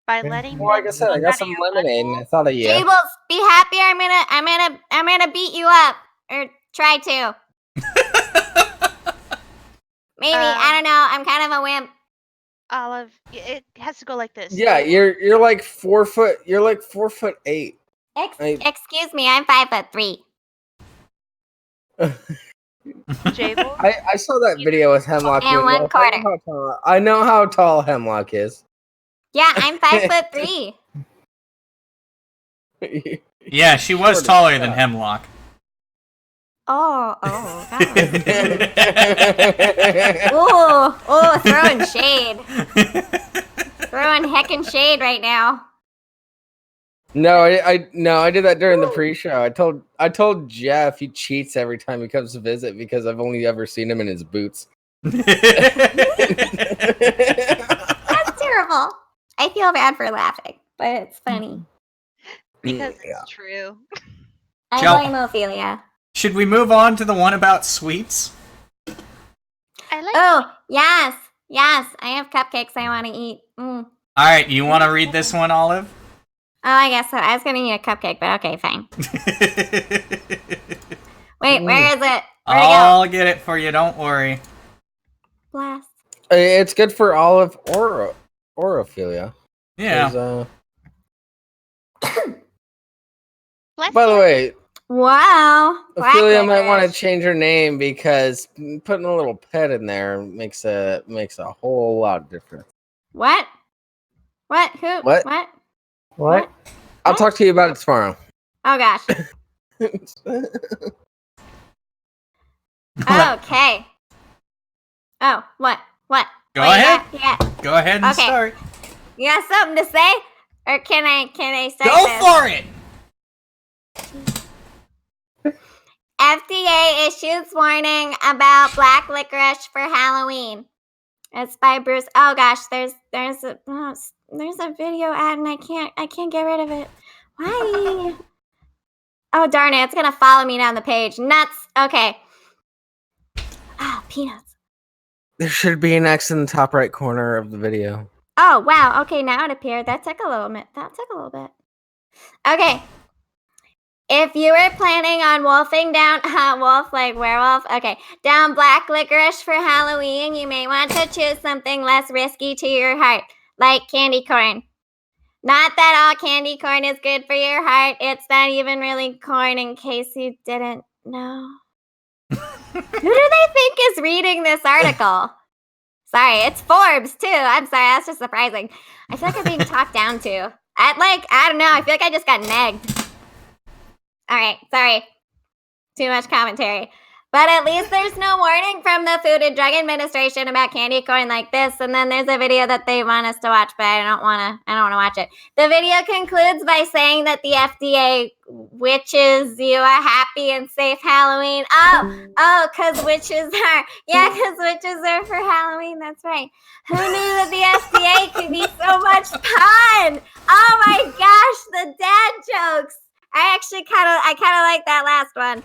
By letting well, like I said, I got some lemonade and I thought of you. Jables, be happy. I'm gonna beat you up. Or try to. Maybe. I don't know. I'm kind of a wimp. Olive, it has to go like this. Yeah, you're like 4 foot. You're like 4'8". Excuse me, I'm 5'3". Jables? I saw that video with Hemlock. And 1/4. I know how tall Hemlock is. Yeah, I'm 5'3". Yeah, she was taller than Hemlock. Oh, throwing shade. Throwing heckin' shade right now. No, I did that during the pre-show. I told Jeff he cheats every time he comes to visit because I've only ever seen him in his boots. That's terrible. I feel bad for laughing, but it's funny. Because it's true. I blame Ophilia. Should we move on to the one about sweets? Yes. I have cupcakes I want to eat. Alright, you want to read this one, Olive? Oh, I guess so. I was going to eat a cupcake, but okay, fine. Wait, where is it? I'll get it for you, don't worry. Blast. It's good for Olive or Ophilia. Yeah. By the way, wow. Ophilia might want to change her name because putting a little pet in there makes a whole lot of difference. What? Who? What? I'll talk to you about it tomorrow. Oh gosh. Okay. Oh, what? Go ahead. Go ahead and start. You got something to say? Or can I start Go for it! FDA issues warning about black licorice for Halloween. It's by Bruce. Oh gosh, there's a video ad and I can't get rid of it. Why? Oh darn it, it's gonna follow me down the page. Nuts. Okay. Peanuts. There should be an X in the top right corner of the video. Oh wow. Okay, now it appeared. That took a little bit. Okay. If you were planning on wolfing down, wolf like werewolf, okay, down black licorice for Halloween, you may want to choose something less risky to your heart, like candy corn. Not that all candy corn is good for your heart. It's not even really corn, in case you didn't know. Who do they think is reading this article? Sorry, it's Forbes, too. I'm sorry, that's just surprising. I feel like I'm being talked down to. I don't know, I feel like I just got negged. All right, sorry. Too much commentary. But at least there's no warning from the Food and Drug Administration about candy corn like this. And then there's a video that they want us to watch, but I don't want to watch it. The video concludes by saying that the FDA wishes you a happy and safe Halloween. Because witches are for Halloween. That's right. Who knew that the FDA could be so much fun? Oh my gosh, the dad jokes. I kind of like that last one.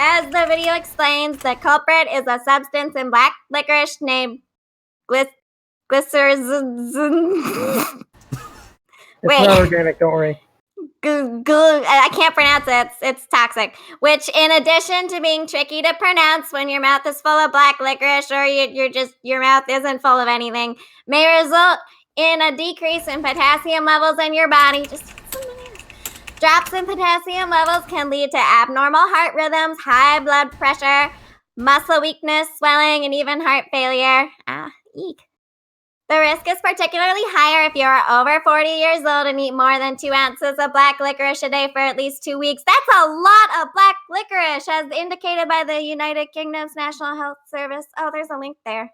As the video explains, the culprit is a substance in black licorice named glycerin. It's not organic, don't worry. I can't pronounce it. It's toxic. Which, in addition to being tricky to pronounce when your mouth is full of black licorice or your mouth isn't full of anything, may result in a decrease in potassium levels in your body. Drops in potassium levels can lead to abnormal heart rhythms, high blood pressure, muscle weakness, swelling, and even heart failure. Eek. The risk is particularly higher if you are over 40 years old and eat more than 2 ounces of black licorice a day for at least 2 weeks. That's a lot of black licorice, as indicated by the United Kingdom's National Health Service. Oh, there's a link there.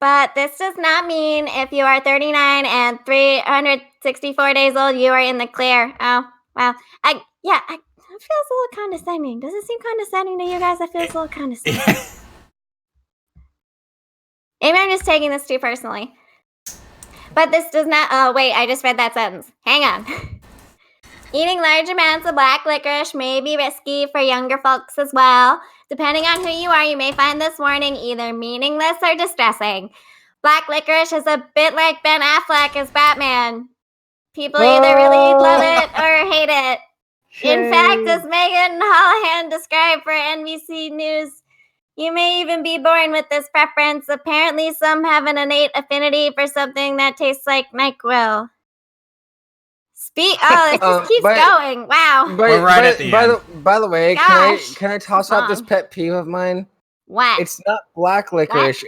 But this does not mean if you are 39 and 364 days old, you are in the clear. Oh, well. It feels a little condescending. Does it seem condescending to you guys? I feel it's a little condescending. Maybe I'm just taking this too personally. But this does not... Oh, wait, I just read that sentence. Hang on. Eating large amounts of black licorice may be risky for younger folks as well. Depending on who you are, you may find this warning either meaningless or distressing. Black licorice is a bit like Ben Affleck as Batman. People either really love it or hate it. In fact, as Megan Holohan described for NBC News, you may even be born with this preference. Apparently, some have an innate affinity for something that tastes like NyQuil. It just keeps going. Wow. By the way, can I toss out this pet peeve of mine? What? It's not black licorice.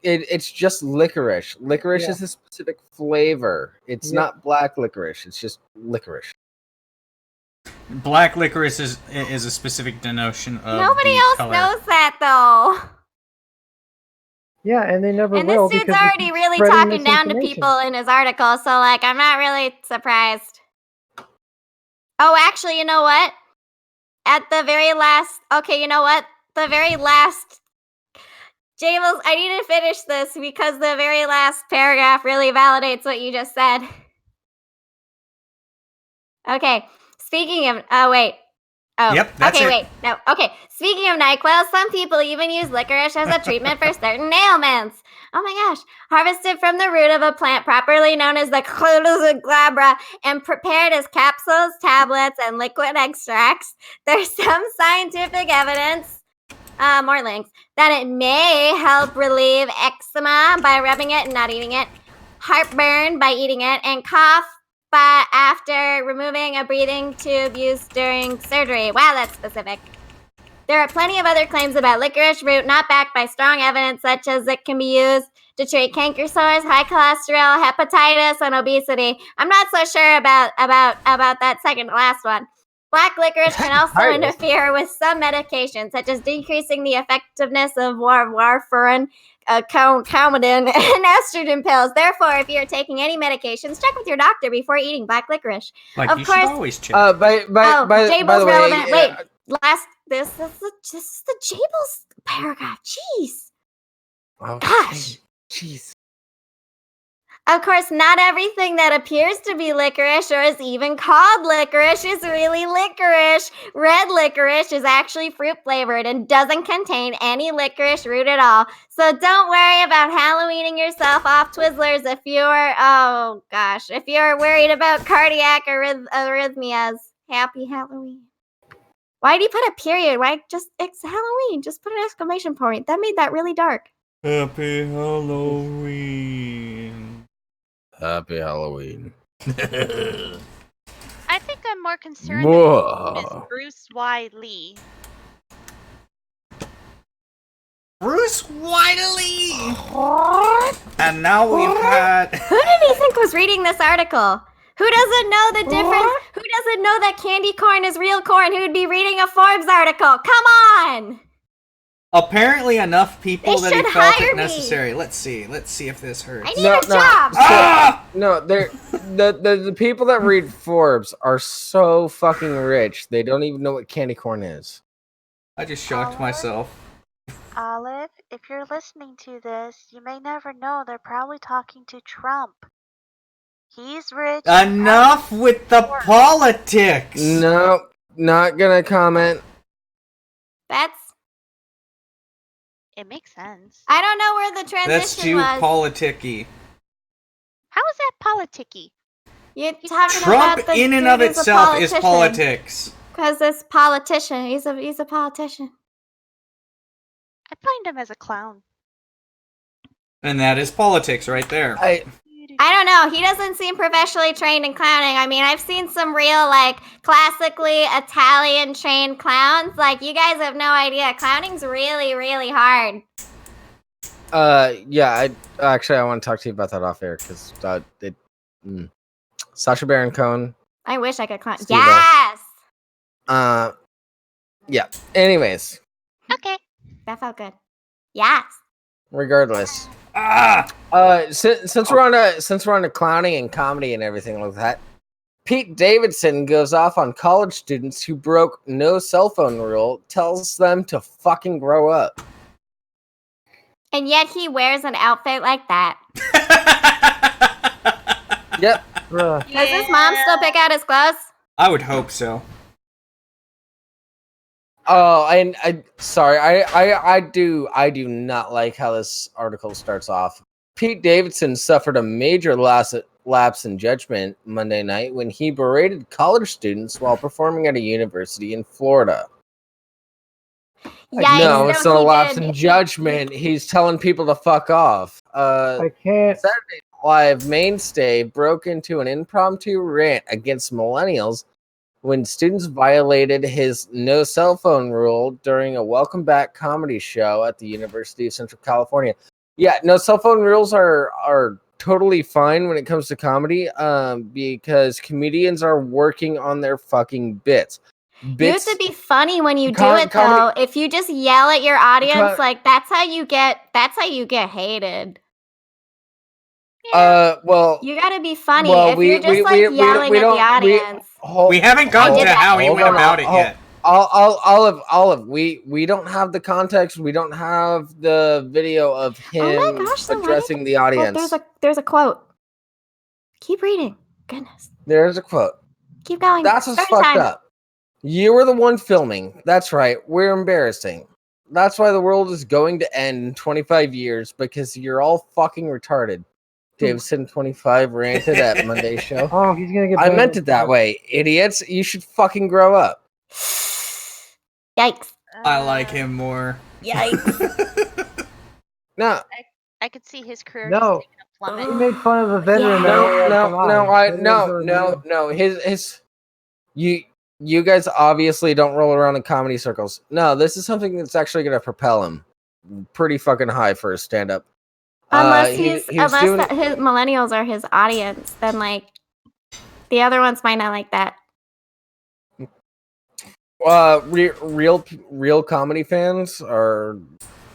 It's just licorice. Licorice is a specific flavor. It's not black licorice. It's just licorice. Black licorice is a specific denotion of Nobody else color. knows that, though. Yeah, and they never will. And this dude's already really talking down to people in his article, so, I'm not really surprised. Oh, actually, you know what? At the very last... Okay, you know what? The very last... Jables, I need to finish this because the very last paragraph really validates what you just said. Okay, speaking of... Oh, wait. Oh, yep, that's okay, it. wait. No, okay. Speaking of NyQuil, some people even use licorice as a treatment for certain ailments. Oh my gosh. Harvested from the root of a plant properly known as the glabra and prepared as capsules, tablets, and liquid extracts, there's some scientific evidence, more links, that it may help relieve eczema by rubbing it and not eating it, heartburn by eating it, and cough after removing a breathing tube used during surgery. Wow, that's specific. There are plenty of other claims about licorice root not backed by strong evidence, such as it can be used to treat canker sores, high cholesterol, hepatitis, and obesity. I'm not so sure about that second to last one. Black licorice can also interfere with some medications, such as decreasing the effectiveness of warfarin, Coumadin, and estrogen pills. Therefore, if you're taking any medications, check with your doctor before eating black licorice. Of course, should always check. By the way, relevant. Wait, this is the Jables paragraph. Jeez. Okay. Gosh. Jeez. Of course, not everything that appears to be licorice or is even called licorice is really licorice. Red licorice is actually fruit flavored and doesn't contain any licorice root at all. So don't worry about Halloweening yourself off Twizzlers if you're worried about cardiac arrhythmias. Happy Halloween. Why do you put a period? It's Halloween. Just put an exclamation point. That made that really dark. Happy Halloween. Happy Halloween. I think I'm more concerned that his name is Bruce Y. Lee. Bruce Wiley! And now we've had... Who did he think was reading this article? Who doesn't know the difference? Who doesn't know that candy corn is real corn? Who would be reading a Forbes article? Come on! Apparently enough people They that he should felt hire it me. necessary. Let's see if this hurts. I need a job! No, the people that read Forbes are so fucking rich. They don't even know what candy corn is. I just shocked myself. Olive, if you're listening to this, you may never know they're probably talking to Trump. He's rich. Enough with the politics! No, not gonna comment. It makes sense. I don't know where the transition That's too was. politicky. How is that politicky? You're talking Trump about the in and dude of who's a itself is politician. politics. Because this politician, he's a politician. I find him as a clown. And that is politics right there. I don't know. He doesn't seem professionally trained in clowning. I mean, I've seen some real, like, classically Italian trained clowns. Like, you guys have no idea. Clowning's really, really hard. Yeah. I want to talk to you about that off air because Sacha Baron Cohen. I wish I could clown. Steve-O. Yes! Yeah. Anyways, Okay. That felt good. Yes. regardless. Since we're on to clowning and comedy and everything like that, Pete Davidson goes off on college students who broke no cell phone rule, tells them to fucking grow up. And yet he wears an outfit like that. Yep. Bruh. Does his mom still pick out his clothes? I would hope so. Oh, and I do not like how this article starts off. Pete Davidson suffered a major lapse in judgment Monday night when he berated college students while performing at a university in Florida. Yikes, No, it's not a he lapse did. in judgment. He's telling people to fuck off. I can't. Saturday Live mainstay broke into an impromptu rant against millennials when students violated his no cell phone rule during a welcome back comedy show at the University of Central California. Yeah, no cell phone rules are totally fine when it comes to comedy, because comedians are working on their fucking bits. You have to be funny when you do it, though. If you just yell at your audience, like that's how you get hated. Well, you gotta be funny. well, if you're just yelling at the audience. We haven't gotten to how he went about it yet. Olive, we don't have the context. We don't have the video of him addressing the audience. There's a quote. Keep reading. Goodness. There's a quote. Keep going. That's what's fucked up. You were the one filming. That's right. We're embarrassing. That's why the world is going to end in 25 years because you're all fucking retarded. Davidson 25 ranted at Monday's show. Oh, he's gonna get. I meant it that way, idiots. You should fucking grow up. Yikes. I like him more. Yikes. No. I could see his career No. just taking a plummet. He made fun of a veteran. No. You guys obviously don't roll around in comedy circles. No, this is something that's actually going to propel him pretty fucking high for a stand-up. Unless his millennials are his audience, then like the other ones might not like that. Real comedy fans are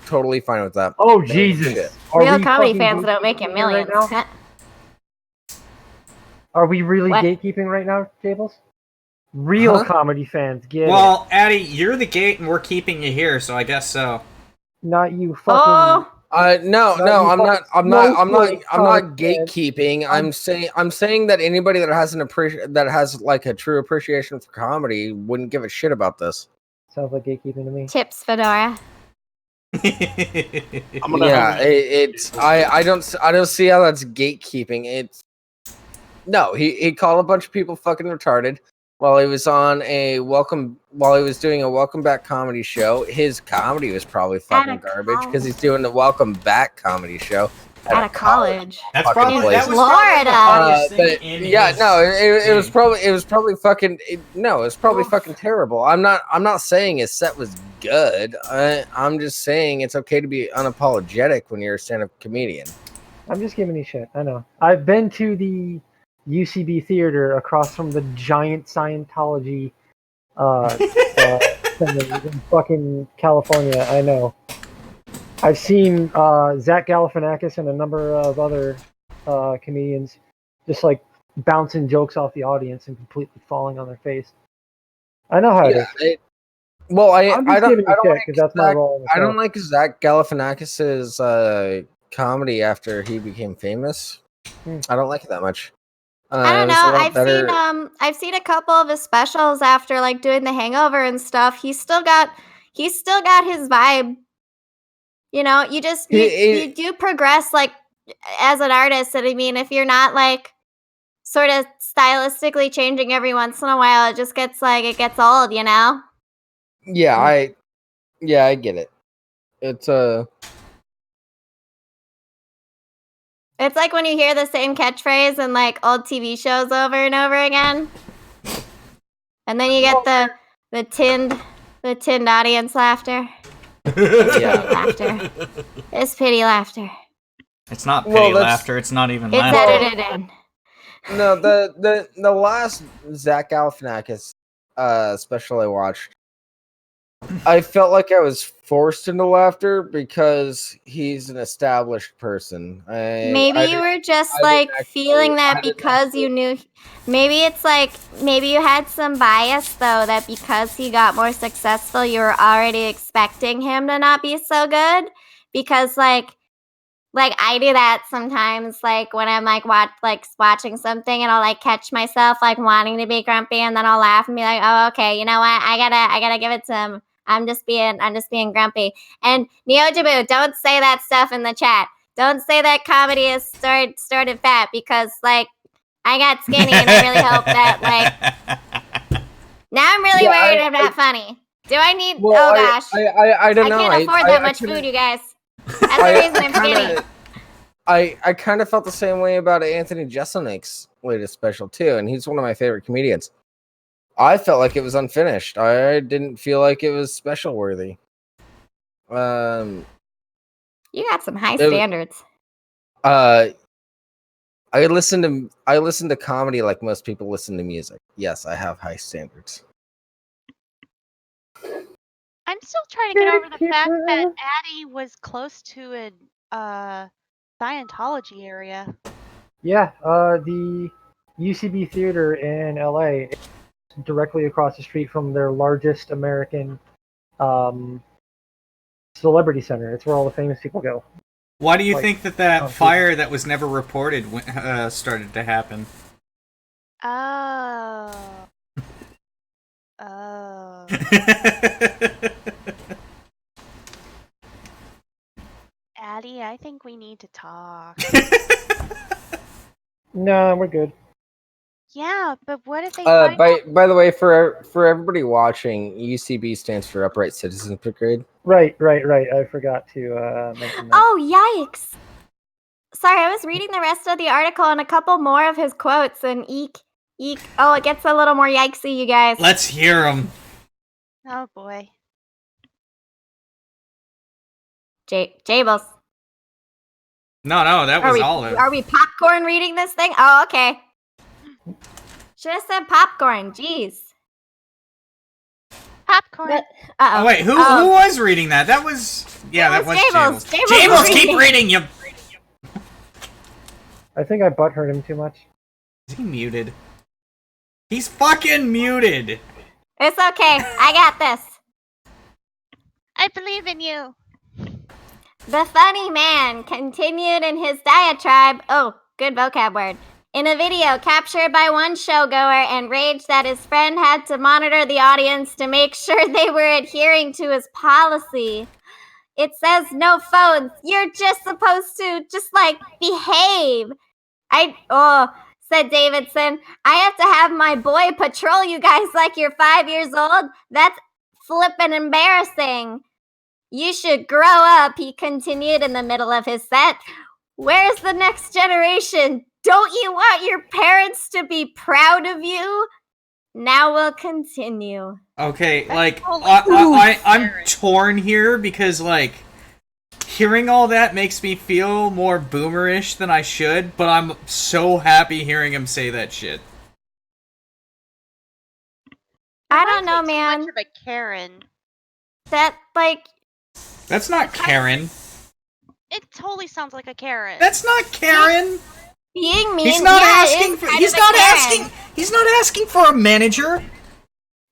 totally fine with that. Oh Jesus! Real comedy fans don't make it millions. Right are we really gatekeeping right now, Tables? Real comedy fans get Well, Addie, you're the gate, and we're keeping you here, so I guess so. Not you fucking. No, I'm not gatekeeping. I'm saying that anybody that has like a true appreciation for comedy wouldn't give a shit about this. Sounds like gatekeeping to me. Tips, Fedora. I don't see how that's gatekeeping. He called a bunch of people fucking retarded while he was doing a welcome back comedy show. His comedy was probably fucking garbage because he's doing the welcome back comedy show at a college. That's probably in Florida. It was probably fucking terrible. I'm not saying his set was good. I'm just saying it's okay to be unapologetic when you're a stand-up comedian. I'm just giving you shit. I know. I've been to the UCB Theater across from the giant Scientology center in fucking California. I know. I've seen Zach Galifianakis and a number of other comedians just like bouncing jokes off the audience and completely falling on their face. I know how it is. I'm just giving a shit because that's my role in the show. I don't like Zach Galifianakis's comedy after he became famous. I don't like it that much. I don't know. I've seen a couple of his specials after like doing The Hangover and stuff. He's still got his vibe. You know, you do progress like as an artist. And I mean, if you're not like sort of stylistically changing every once in a while, it just gets old, you know? Yeah, I get it. It's It's like when you hear the same catchphrase in like old TV shows over and over again. And then you get the tinned audience laughter. Laughter. It's pity laughter. It's not pity laughter, it's not even laughter. It's edited in. No, the last Zach Galifianakis special I watched, I felt like I was forced into laughter because he's an established person. Maybe you were just like feeling that because you knew. Maybe it's like maybe you had some bias though that because he got more successful, you were already expecting him to not be so good. Because like I do that sometimes, like when I'm like watching something and I'll like catch myself like wanting to be grumpy and then I'll laugh and be like, oh okay, you know what? I gotta give it to him. I'm just being grumpy. And Neojabu, don't say that stuff in the chat. Don't say that comedy is started fat because like I got skinny and I really hope that like now I'm really worried I'm not funny. Do I need? Well, oh gosh, I don't know. I can't afford that much food, you guys. That's the reason I'm skinny. I kind of felt the same way about Anthony Jeselnik's latest special too, and he's one of my favorite comedians. I felt like it was unfinished. I didn't feel like it was special worthy. You got some high standards. I listen to comedy like most people listen to music. Yes, I have high standards. I'm still trying to get over the fact that Addie was close to a Scientology area. Yeah, the UCB Theater in LA is directly across the street from their largest American celebrity center. It's where all the famous people go. Why do you think that fire that was never reported started to happen? Oh. Addie, I think we need to talk. No, we're good. Yeah, but what if they by the way, for everybody watching, UCB stands for Upright Citizens Brigade. Right. I forgot to mention that. Oh, yikes. Sorry, I was reading the rest of the article and a couple more of his quotes and eek. Oh, it gets a little more yikesy, you guys. Let's hear him. Oh boy. Jables. No, that was Olive. Are we popcorn reading this thing? Oh, okay. Should have said popcorn. Jeez. Popcorn. Oh wait, who was reading that? That was Jables. Jables, keep reading, you. I think I butthurt him too much. Is he muted? He's fucking muted. It's okay. I got this. I believe in you. The funny man continued in his diatribe. Oh, good vocab word. In a video captured by one showgoer and raged that his friend had to monitor the audience to make sure they were adhering to his policy. It says no phones. You're just supposed to behave. Said Davidson. I have to have my boy patrol you guys like you're 5 years old? That's flippin' embarrassing. You should grow up, he continued in the middle of his set. Where's the next generation? Don't you want your parents to be proud of you? Now we'll continue. Okay, like, I'm torn here because, like, Hearing all that makes me feel more boomerish than I should, but I'm so happy hearing him say that shit. I don't know, Too man. much of a Karen. That, like... That's not Karen. It totally sounds like a Karen. That's not Karen. Being mean. He's not yeah, asking for. He's not asking. He's not asking for a manager.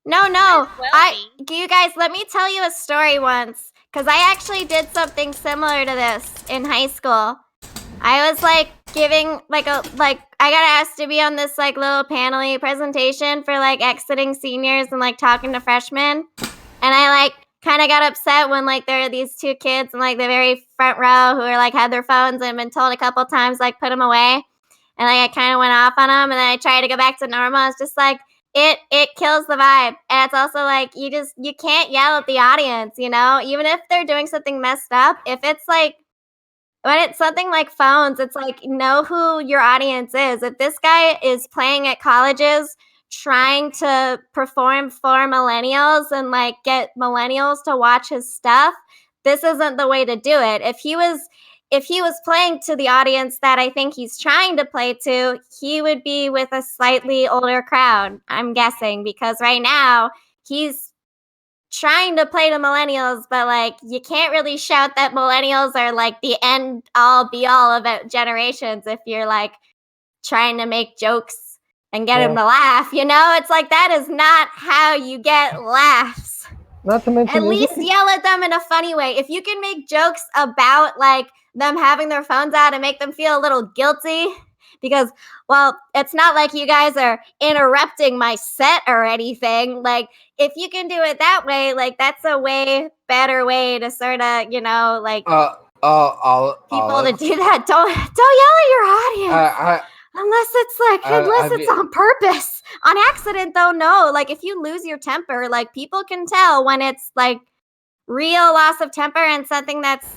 No. Well, You guys, let me tell you a story once, because I actually did something similar to this in high school. I was like giving I got asked to be on this like little panel presentation for like exiting seniors and like talking to freshmen, and I like kind of got upset when like there are these two kids in like the very front row who are like had their phones and been told a couple times like put them away, and like I kind of went off on them, and then I tried to go back to normal. It's just like it kills the vibe, and it's also like you can't yell at the audience, you know, even if they're doing something messed up. If it's like when it's something like phones, it's like know who your audience is. If this guy is playing at colleges trying to perform for millennials and like get millennials to watch his stuff, this isn't the way to do it. If he was playing to the audience that I think he's trying to play to, he would be with a slightly older crowd, I'm guessing, because right now he's trying to play to millennials, but like you can't really shout that millennials are like the end all be all of it generations if you're like trying to make jokes and get him to laugh, you know? It's like that is not how you get laughs. Not to mention, at least yell at them in a funny way. If you can make jokes about like them having their phones out and make them feel a little guilty, because, well, it's not like you guys are interrupting my set or anything. Like, if you can do it that way, like, that's a way better way to sort of, you know, like, people to do that. Don't yell at your audience. Unless it's on purpose. On accident, though, no. Like, if you lose your temper, like, people can tell when it's, like, real loss of temper and something that's...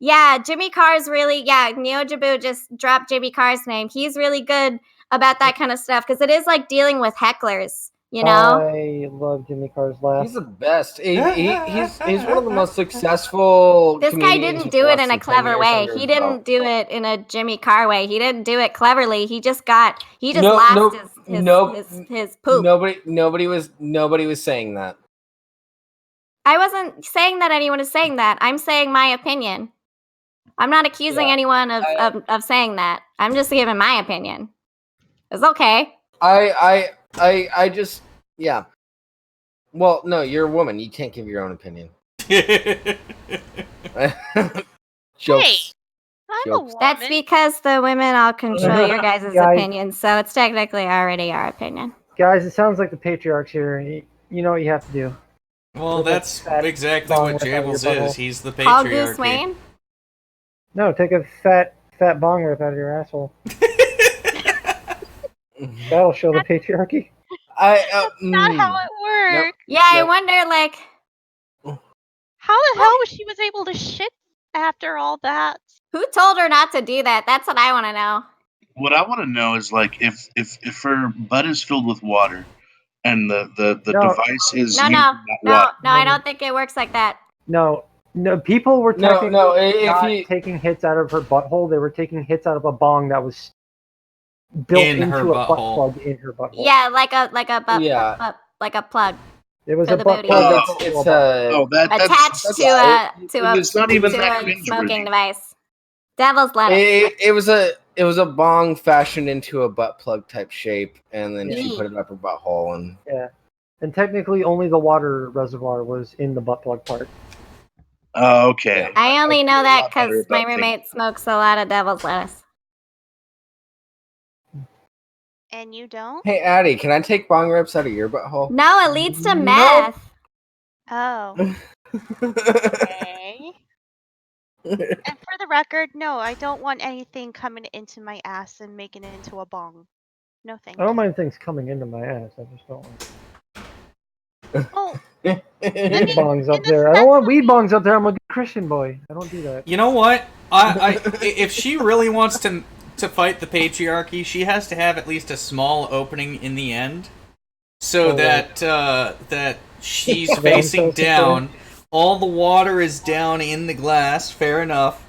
Yeah, Jimmy Carr's really... Yeah, Neo Jabu just dropped Jimmy Carr's name. He's really good about that kind of stuff, because it is, like, dealing with hecklers, you know? I love Jimmy Carr's laugh. He's the best. He's one of the most successful. This guy didn't do it in a clever way. He didn't do it in a Jimmy Carr way. He didn't do it cleverly. He just lost his poop. Nobody was saying that. I wasn't saying that anyone is saying that. I'm saying my opinion. I'm not accusing anyone of saying that. I'm just giving my opinion. It's okay. I just, yeah. Well, no, you're a woman. You can't give your own opinion. Jokes. Hey, I'm a woman. That's because the women all control your guys' opinions, so it's technically already our opinion. Guys, it sounds like the patriarch's here. You know what you have to do. Well, that's exactly what Jables is. He's the Paul patriarchy. Goose Wayne? No, take a fat bong rip out of your asshole. That'll show the patriarchy. That's not how it works. Nope. Yeah, I wonder, like... How the hell was she able to shit after all that? Who told her not to do that? That's what I want to know. What I want to know is, like, if her butt is filled with water and the device is No, I don't think it works like that. No, people were taking hits out of her butthole. They were taking hits out of a bong that was built into a butt plug in her butthole. Yeah, like a plug. It was for a the butt booty. plug. It's attached to a it's not even that smoking device. Devil's lettuce. It was a bong fashioned into a butt plug type shape, and then she put it up her butthole, and and technically only the water reservoir was in the butt plug part. Okay. I only know that because my roommate smokes a lot of devil's lettuce. And you don't? Hey, Addie, can I take bong rips out of your butthole? No, it leads to meth. Oh. Okay. And for the record, no, I don't want anything coming into my ass and making it into a bong. No thank you. I don't mind things coming into my ass. I just don't want weed bongs up there. I don't want weed bongs up there. I'm a good Christian boy. I don't do that. You know what? If she really wants to fight the patriarchy, she has to have at least a small opening in the end, so that she's facing down, all the water is down in the glass, fair enough,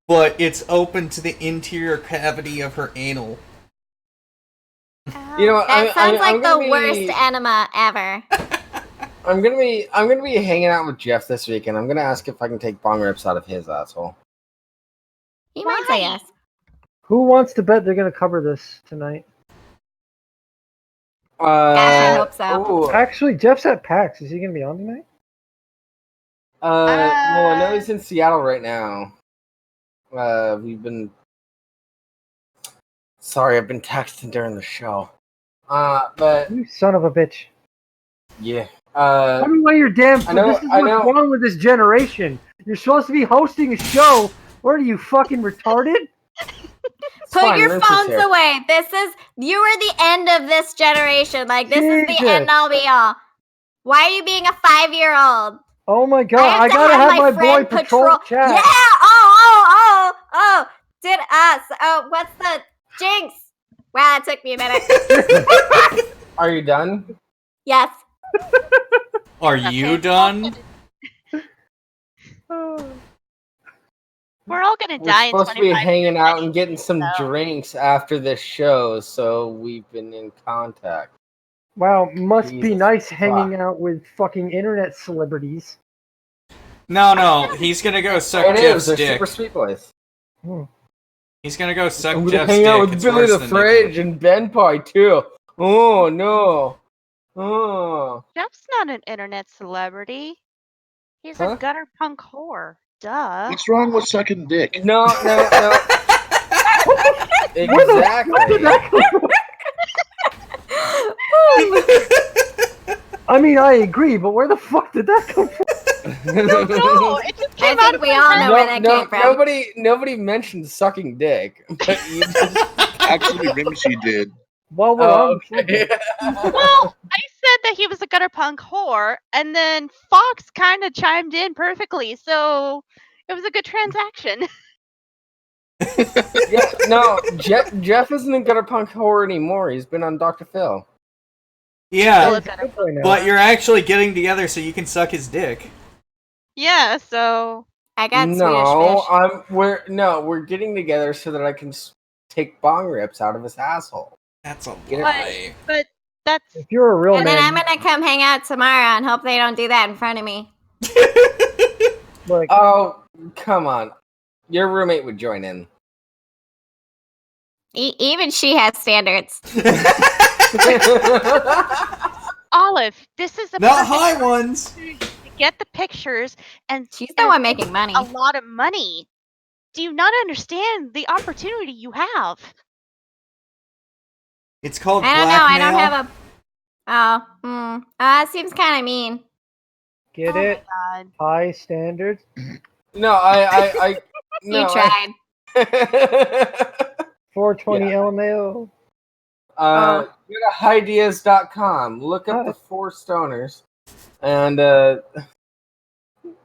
but it's open to the interior cavity of her anal. You know, That sounds like the be, worst enema ever. I'm gonna be hanging out with Jeff this week, and I'm gonna ask if I can take bong rips out of his asshole. He might say yes. Who wants to bet they're gonna cover this tonight? I hope so. Ooh, Actually, Jeff's at PAX. Is he gonna be on tonight? well, I know he's in Seattle right now. We've been. Sorry, I've been texting during the show. But You son of a bitch. yeah. Tell me why you're damn. I know- This is I what's know. wrong with this generation. You're supposed to be hosting a show. What are you, fucking retarded? It's Put fine, your Rimshee's phones here. away. You are the end of this generation. Like, this is the Jesus. end all be all. Why are you being a 5-year-old? Oh my god, I have to gotta have my boy friend patrol chat. Yeah! Oh! Did us. Oh, what's the jinx? Wow, it took me a minute. Are you done? Yes. Are you done? We're all gonna We're die in supposed to be 25 hanging out and minutes, getting some so- drinks after this show, so we've been in contact. Wow, must be Jesus nice fuck. hanging out with fucking internet celebrities. No, he's gonna go suck It Jeff's is. They're dick. super sweet boys. He's gonna go suck I'm gonna Jeff's hang out dick. with It's Billy worse the than Fridge and Ben Pie too. Oh no. Oh. Jeff's not an internet celebrity. He's Huh? a gutter punk whore. Duh. What's wrong with sucking dick? No. Where the fuck did Exactly. that come from? I mean, I agree, but where the fuck did that come from? No, it just came I out think of we my all mouth. know where that came from. Nobody mentioned sucking dick. But you just, Actually, Rimshee did. While we're on the okay. Well, I said that he was a gutter punk whore, and then Fox kind of chimed in perfectly, so it was a good transaction. Yeah, no, Jeff isn't a gutter punk whore anymore. He's been on Dr. Phil. Yeah, Still a gutter punk. but you're actually getting together so you can suck his dick. Yeah, so I got No, Swedish fish. we're getting together so that I can take bong rips out of his asshole. That's a Get it? lie. but that's If you're a real And then man, I'm gonna come hang out tomorrow and hope they don't do that in front of me. like, Oh, come on. Your roommate would join in. Even she has standards. Olive. This is a Not perfect high ones. opportunity to get the pictures, and She's the one making money. a lot of money. Do you not understand the opportunity you have? It's called I don't know. I don't blackmail. have a. That seems kind of mean. get Oh my it? God. High standards. No, I no, You tried. 420 Yeah. LMAO. Go to ideas.com. Look up the four stoners, and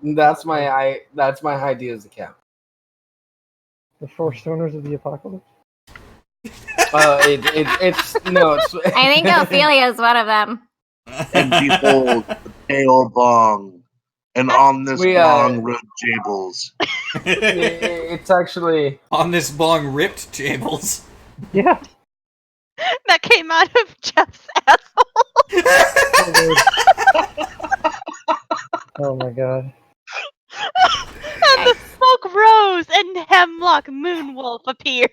that's my ideas account. The four stoners of the apocalypse. It's no. It's, I think Ophilia is one of them. And behold, the pale bong. And on this We, bong rode Jables. it's actually On this bong ripped Jables. Yeah. That came out of Jeff's asshole. Oh my god. And the smoke rose, and Hemlock Moonwolf appeared.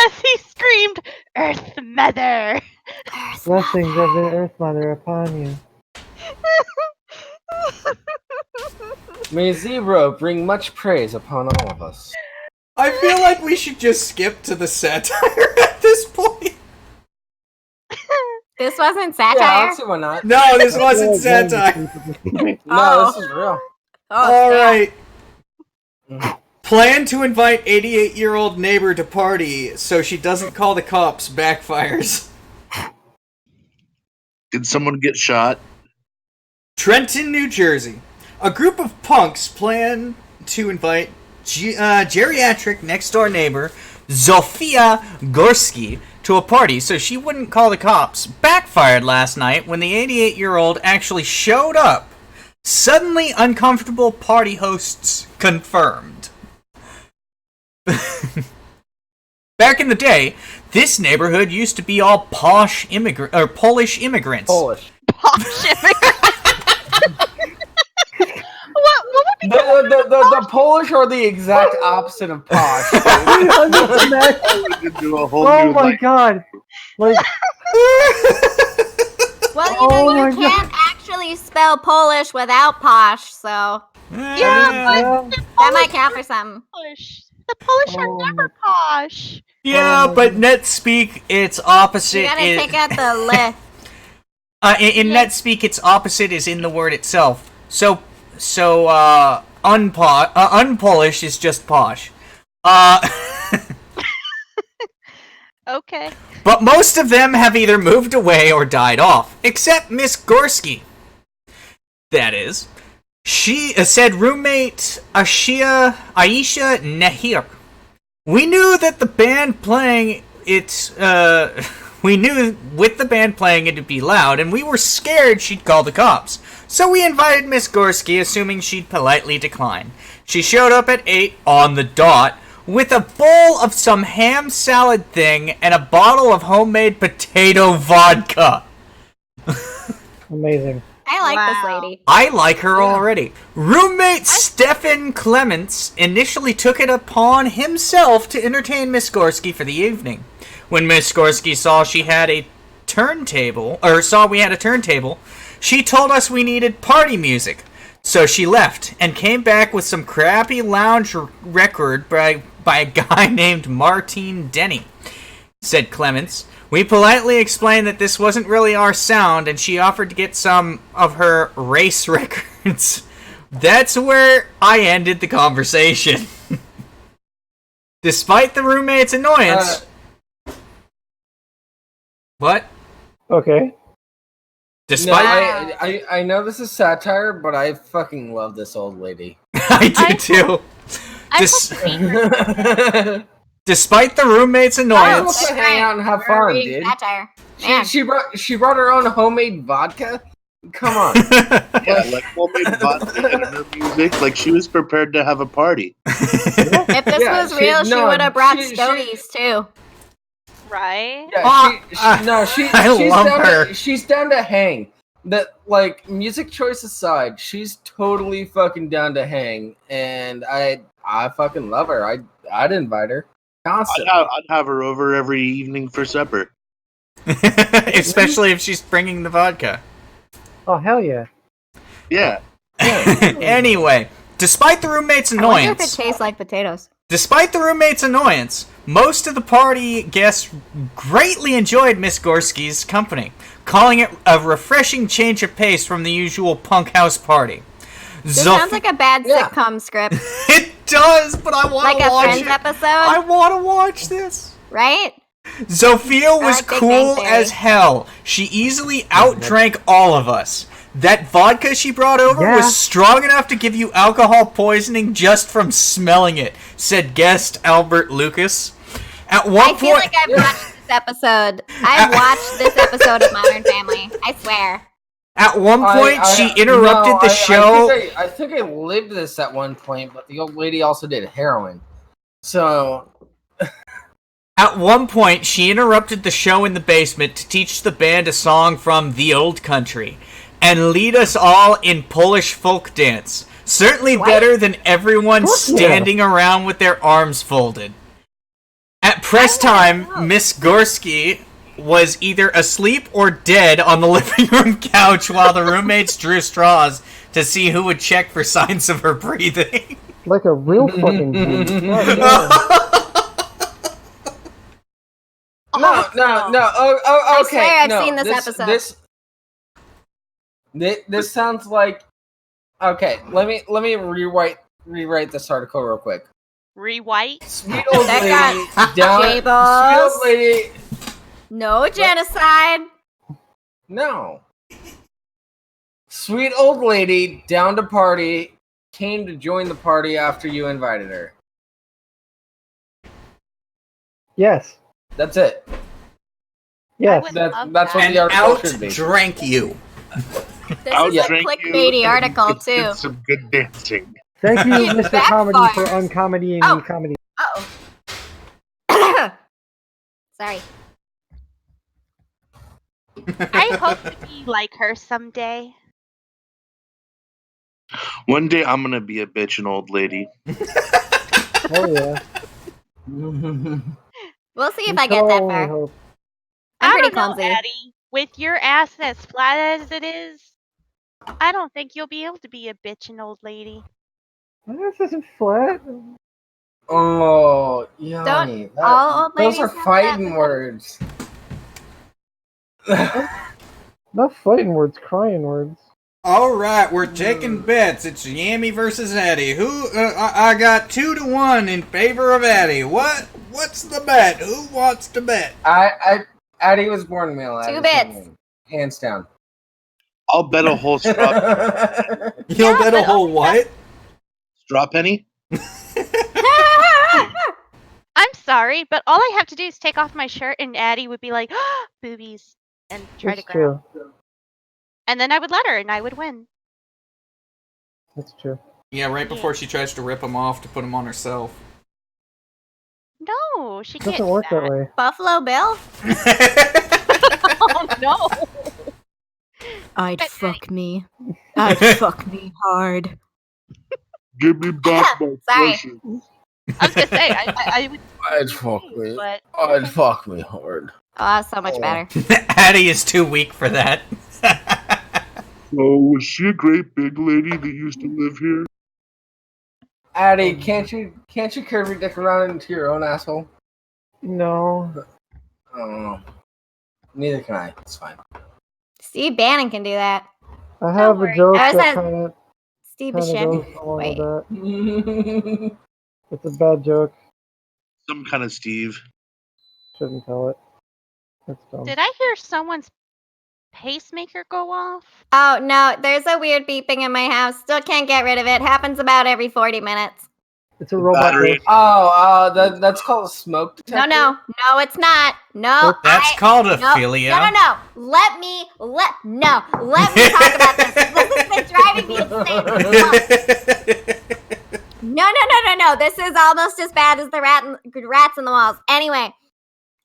As he screamed, Earth Mother! Blessings of the Earth Mother upon you. may Zebra bring much praise upon all of us. I feel like we should just skip to the satire at this point. This wasn't Yeah, satire. let's see why not. No, this wasn't satire. No, Oh. this is real. All damn. right. Plan to invite 88-year-old neighbor to party so she doesn't call the cops backfires. Did someone get shot? Trenton, New Jersey. A group of punks plan to invite geriatric next-door neighbor Zofia Gorski to a party so she wouldn't call the cops backfired last night when the 88-year-old actually showed up. Suddenly uncomfortable party hosts confirmed. Back in the day, this neighborhood used to be all Polish immigrants. Polish. Posh immigrants. What would be The Polish are the exact opposite of posh. I'm just imagining- Oh my god! Like, Well, you Oh know, my you can't actually spell Polish without posh, so Yeah, that might count for something. Polish? The Polish are Oh never posh. Yeah, but NetSpeak, its opposite You gotta is... take out the li. in NetSpeak, its opposite is in the word itself. So unpolish is just posh. Okay. But most of them have either moved away or died off, except Miss Gorski. That is. She said roommate Aisha Nahir. We knew that the band playing we knew with the band playing it'd be loud, and we were scared she'd call the cops. So we invited Miss Gorski, assuming she'd politely decline. She showed up at 8 on the dot, with a bowl of some ham salad thing and a bottle of homemade potato vodka. amazing. I like this Wow. lady. I like her already. Roommate Stefan Clements initially took it upon himself to entertain Miss Gorski for the evening. When Miss Gorski saw we had a turntable, she told us we needed party music. So she left and came back with some crappy lounge record by a guy named Martin Denny, said Clements. We politely explained that this wasn't really our sound, and she offered to get some of her race records. That's where I ended the conversation. Despite the roommate's annoyance... What? Okay. Despite... No, I know this is satire, but I fucking love this old lady. I do too. Despite the roommate's I annoyance... want to hang out and have We're fun, being dude. satire. Man. She brought her own homemade vodka. Come on. Yeah, like homemade vodka and her music. Like she was prepared to have a party. If this Yeah, was real, she would have brought Stonies too. Right? Yeah, I love her. She's down to hang. That, like, music choice aside, she's totally fucking down to hang, and I fucking love her. I'd invite her constantly. I'd have her over every evening for supper. Especially if she's bringing the vodka. Oh, hell yeah. Yeah. Anyway, despite the roommate's I wonder if it annoyance... tastes like potatoes. Despite the roommate's annoyance, most of the party guests greatly enjoyed Miss Gorski's company, calling it a refreshing change of pace from the usual punk house party. This sounds like a bad sitcom script. It does, but I want Like to a watch Friends it. episode, I want to watch this. right? Zofia was like Big cool Bang Theory. as hell. She easily outdrank all of us. That vodka she brought over Yeah. was strong enough to give you alcohol poisoning just from smelling it, said guest Albert Lucas. At one I feel like I've watched this episode. I've watched this episode of Modern Family. I swear. At one point, she interrupted the show. I think I lived this at one point, but the old lady also did heroin. So... At one point, she interrupted the show in the basement to teach the band a song from the old country and lead us all in Polish folk dance. Certainly better than everyone standing around with their arms folded. At press time, Miss Gorski was either asleep or dead on the living room couch while the roommates drew straws to see who would check for signs of her breathing. Like a real fucking dude. No. Oh, okay. I swear I've no, seen this episode. This sounds like. Okay, let me rewrite this article real quick. Rewhite? Sweet old lady That down. J-balls. Sweet old lady. No genocide. No. Sweet old lady down to party came to join the party after you invited her. Yes. That's it. Yes. would That's love that's what And the article should be. outdrank you. This I'll is a drink clickbaity you, article and too. did some good dancing. Thank you, It Mr. Comedy, for backfires. uncomedying Oh. me comedy. Uh-oh. Sorry. I hope to be like her someday. One day I'm gonna be a bitch and old lady. Oh yeah. We'll see if We I get can that only far. hope. I'm I pretty don't know, clumsy. Addie. With your ass as flat as it is, I don't think you'll be able to be a bitch and old lady. This isn't flat. Oh, Yami. Don't all old Those ladies are have fighting that? words. Not fighting words, crying words. All right, we're taking bets. It's Yami versus Addie. Who? I got 2-1 in favor of Addie. What's the bet? Who wants to bet? Addie was born male. Two Addie's bits. gonna win. Hands down. I'll bet a whole straw You'll bet a but whole only what? straw penny. I'm sorry, but all I have to do is take off my shirt, and Addie would be like, boobies, and try That's to grab. true. And then I would let her, and I would win. That's true. Yeah, right before she tries to rip them off to put them on herself. No, she It can't doesn't do work that that. way. Buffalo Bill? Oh no! I'd But fuck me. I'd fuck me hard. Give me back my Sorry. precious. I was gonna say I would. I'd fuck me. But I'd fuck me hard. Oh, that's so much better. Addie is too weak for that. Oh, was she a great big lady that used to live here? Addie, can't you curve your dick around into your own asshole? No. I don't know. Neither can I. It's fine. Steve Bannon can do that. I have a worry. joke I was that at- kind of Steve goes Buscemi. along Wait. with that. It's a bad joke. Some kind of Steve. Shouldn't tell it. That's dumb. did I hear someone's pacemaker go off? Oh, no, there's a weird beeping in my house. Still can't get rid of it. Happens about every 40 minutes. It's a robot Battery. ghost. That's called a smoke detector. No, it's not. No, That's called no, Ophilia. No. Let me talk about this. This has been driving me insane. No. This is almost as bad as the rats in the walls. Anyway,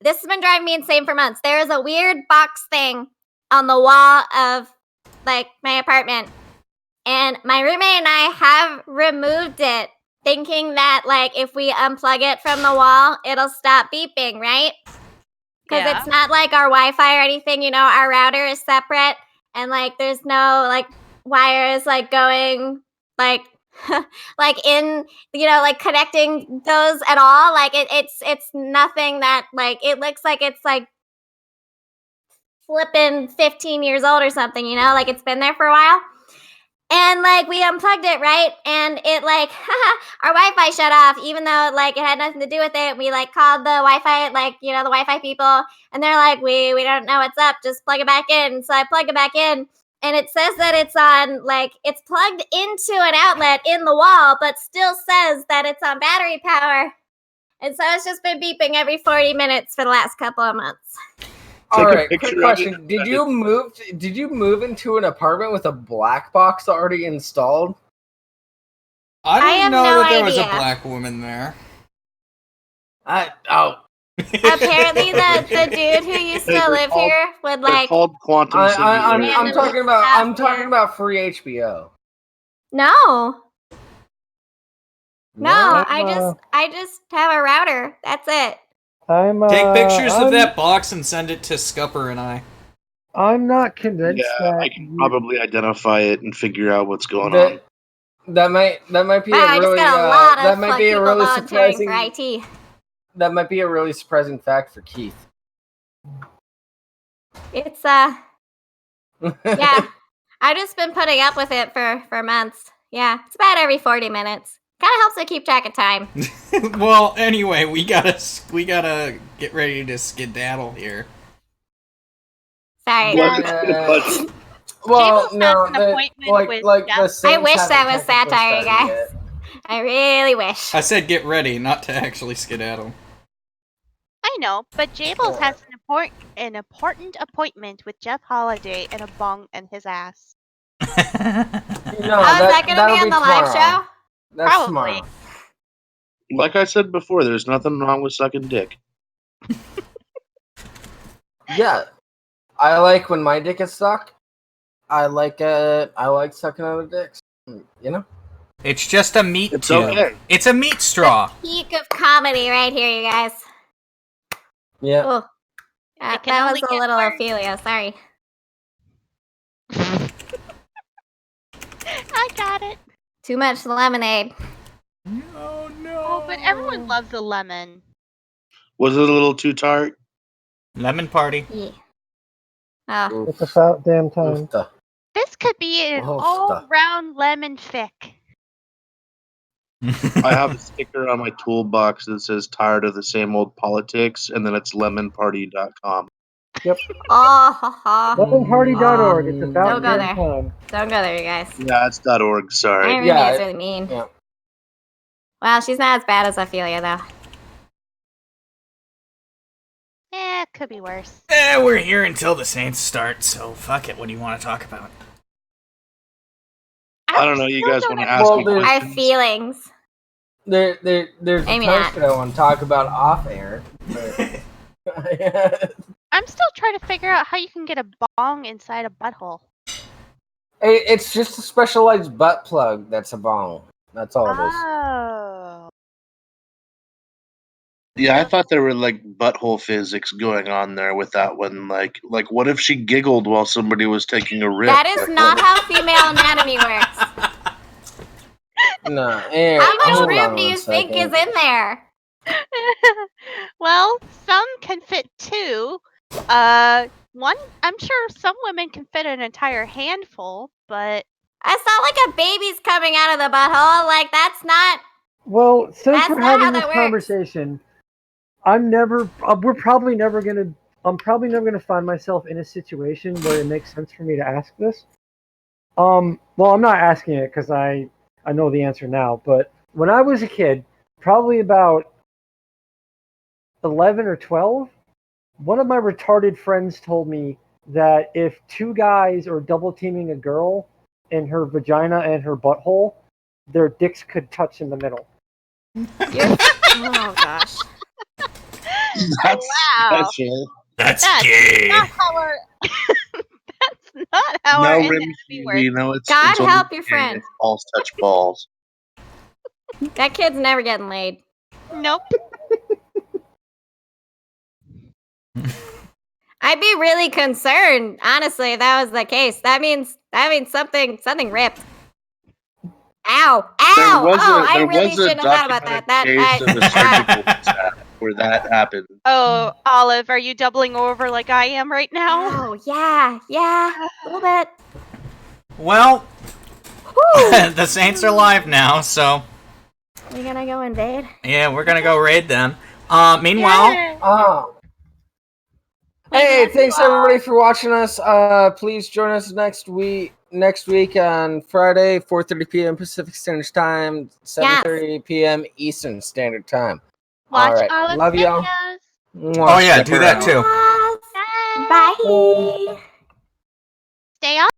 this has been driving me insane for months. There is a weird box thing on the wall of, like, my apartment. And my roommate and I have removed it, thinking that, like, if we unplug it from the wall, it'll stop beeping, right? Because Yeah. it's not like our Wi-Fi or anything, you know, our router is separate. And, like, there's no, like, wires, like, going, like, like, in, you know, like, connecting those at all. Like, it's nothing that, like, it looks like it's, like, flipping 15 years old or something, you know? Like, it's been there for a while. And, like, we unplugged it, right? And it, like, our Wi-Fi shut off, even though, like, it had nothing to do with it. We, like, called the Wi-Fi, like, you know, the Wi-Fi people, and they're like, we don't know what's up. Just plug it back in. So I plug it back in, and it says that it's on, like, it's plugged into an outlet in the wall, but still says that it's on battery power. And so it's just been beeping every 40 minutes for the last couple of months. All Take a right, picture quick of question: it. Did you move into an apartment with a black box already installed? I I didn't have know no that there was a idea. black woman there. Apparently, the dude who used to They're live called- here would, They're like, called quantum I'm simulators. talking about I'm talking about free HBO. no, No? I just have a router. That's it. Take pictures of I'm- that box and send it to Scupper and I. I'm not convinced Yeah, that I can probably identify it and figure out what's going That- on. That might be Wow, a I just really got a lot that of might like, be a people really volunteering surprising for IT. that might be a really surprising fact for Keith. It's yeah. I've just been putting up with it for months. Yeah, it's about every 40 minutes. Kind of helps me keep track of time. Well, anyway, we gotta get ready to skedaddle here. Sorry. What? Well, Jables no, has an appointment with the Jeff. Saints I wish that haven't was technically satire, started guys. yet. I really wish. I said get ready, not to actually skedaddle. I know, but Jables has an important appointment with Jeff Holiday and a bong in his ass. No, Is that gonna be on the live show? That's Probably. tomorrow. Like I said before, there's nothing wrong with sucking dick. Yeah, I like when my dick is sucked. I like sucking other dicks. You know. It's just a meat It's tube. okay. It's a meat straw. Peak of comedy right here, you guys. Yeah. Oh, It can that only was a get little worse. Ophilia. Sorry. I got it. Too much lemonade. Oh no. Oh, but everyone loves a lemon. Was it a little too tart? Lemon party. Yeah. Oh, It's about damn time. Oofta. This could be an Oh, all-round lemon fic. I have a sticker on my toolbox that says "tired of the same old politics," and then it's lemonparty.com. oh, ha, ha. Lemonparty.org. It's about Don't go damn there. time. Don't go there, you guys. Yeah, it's .org. Sorry. Iron Yeah, is really mean. Yeah. Well, she's not as bad as Ophilia, though. It could be worse. We're here until the Saints start, so fuck it. What do you want to talk about? I don't know. You guys want to ask Well, me there's- Our questions? feelings. There's Maybe a not. post that I want to talk about off air. But... I'm still trying to figure out how you can get a bong inside a butthole. It's just a specialized butt plug that's a bong. That's all it is. Oh. Yeah, I thought there were like butthole physics going on there with that one. Like what if she giggled while somebody was taking a rip? That is Like, not how female anatomy works. No. How much hold room on do you one think is second. in there? Well, some can fit two. One, I'm sure some women can fit an entire handful, but It's not like a baby's coming out of the butthole. Like, that's not... Well, since That's we're not how having this that works. conversation, I'm probably never gonna find myself in a situation where it makes sense for me to ask this. Well, I'm not asking it because I know the answer now. But when I was a kid, probably about 11 or 12, one of my retarded friends told me that if two guys are double teaming a girl in her vagina and her butthole, their dicks could touch in the middle. Oh, gosh. That's wow. special. That's That's gay. not how our that's not how No, our Rimshee, anatomy works. we know it's. God it's only help your gay friend. if balls touch balls. That kid's never getting laid. Nope. I'd be really concerned, honestly, if that was the case. That means something ripped. Ow! Ow! I really shouldn't have thought about that. Case of a surgical mishap where that happened. Oh, Olive, are you doubling over like I am right now? Oh, yeah, a little bit. Well, Whew. the Saints are live now, so We gonna go invade? yeah, we're gonna go raid them. Meanwhile, Yeah. Oh. Hey, thanks everybody for watching us. Please join us next week on Friday, 4:30 p.m. Pacific Standard Time, 7:30 p.m. Eastern Standard Time. Watch All right, Olive's love y'all. videos. oh yeah, do that too. Bye. Stay on.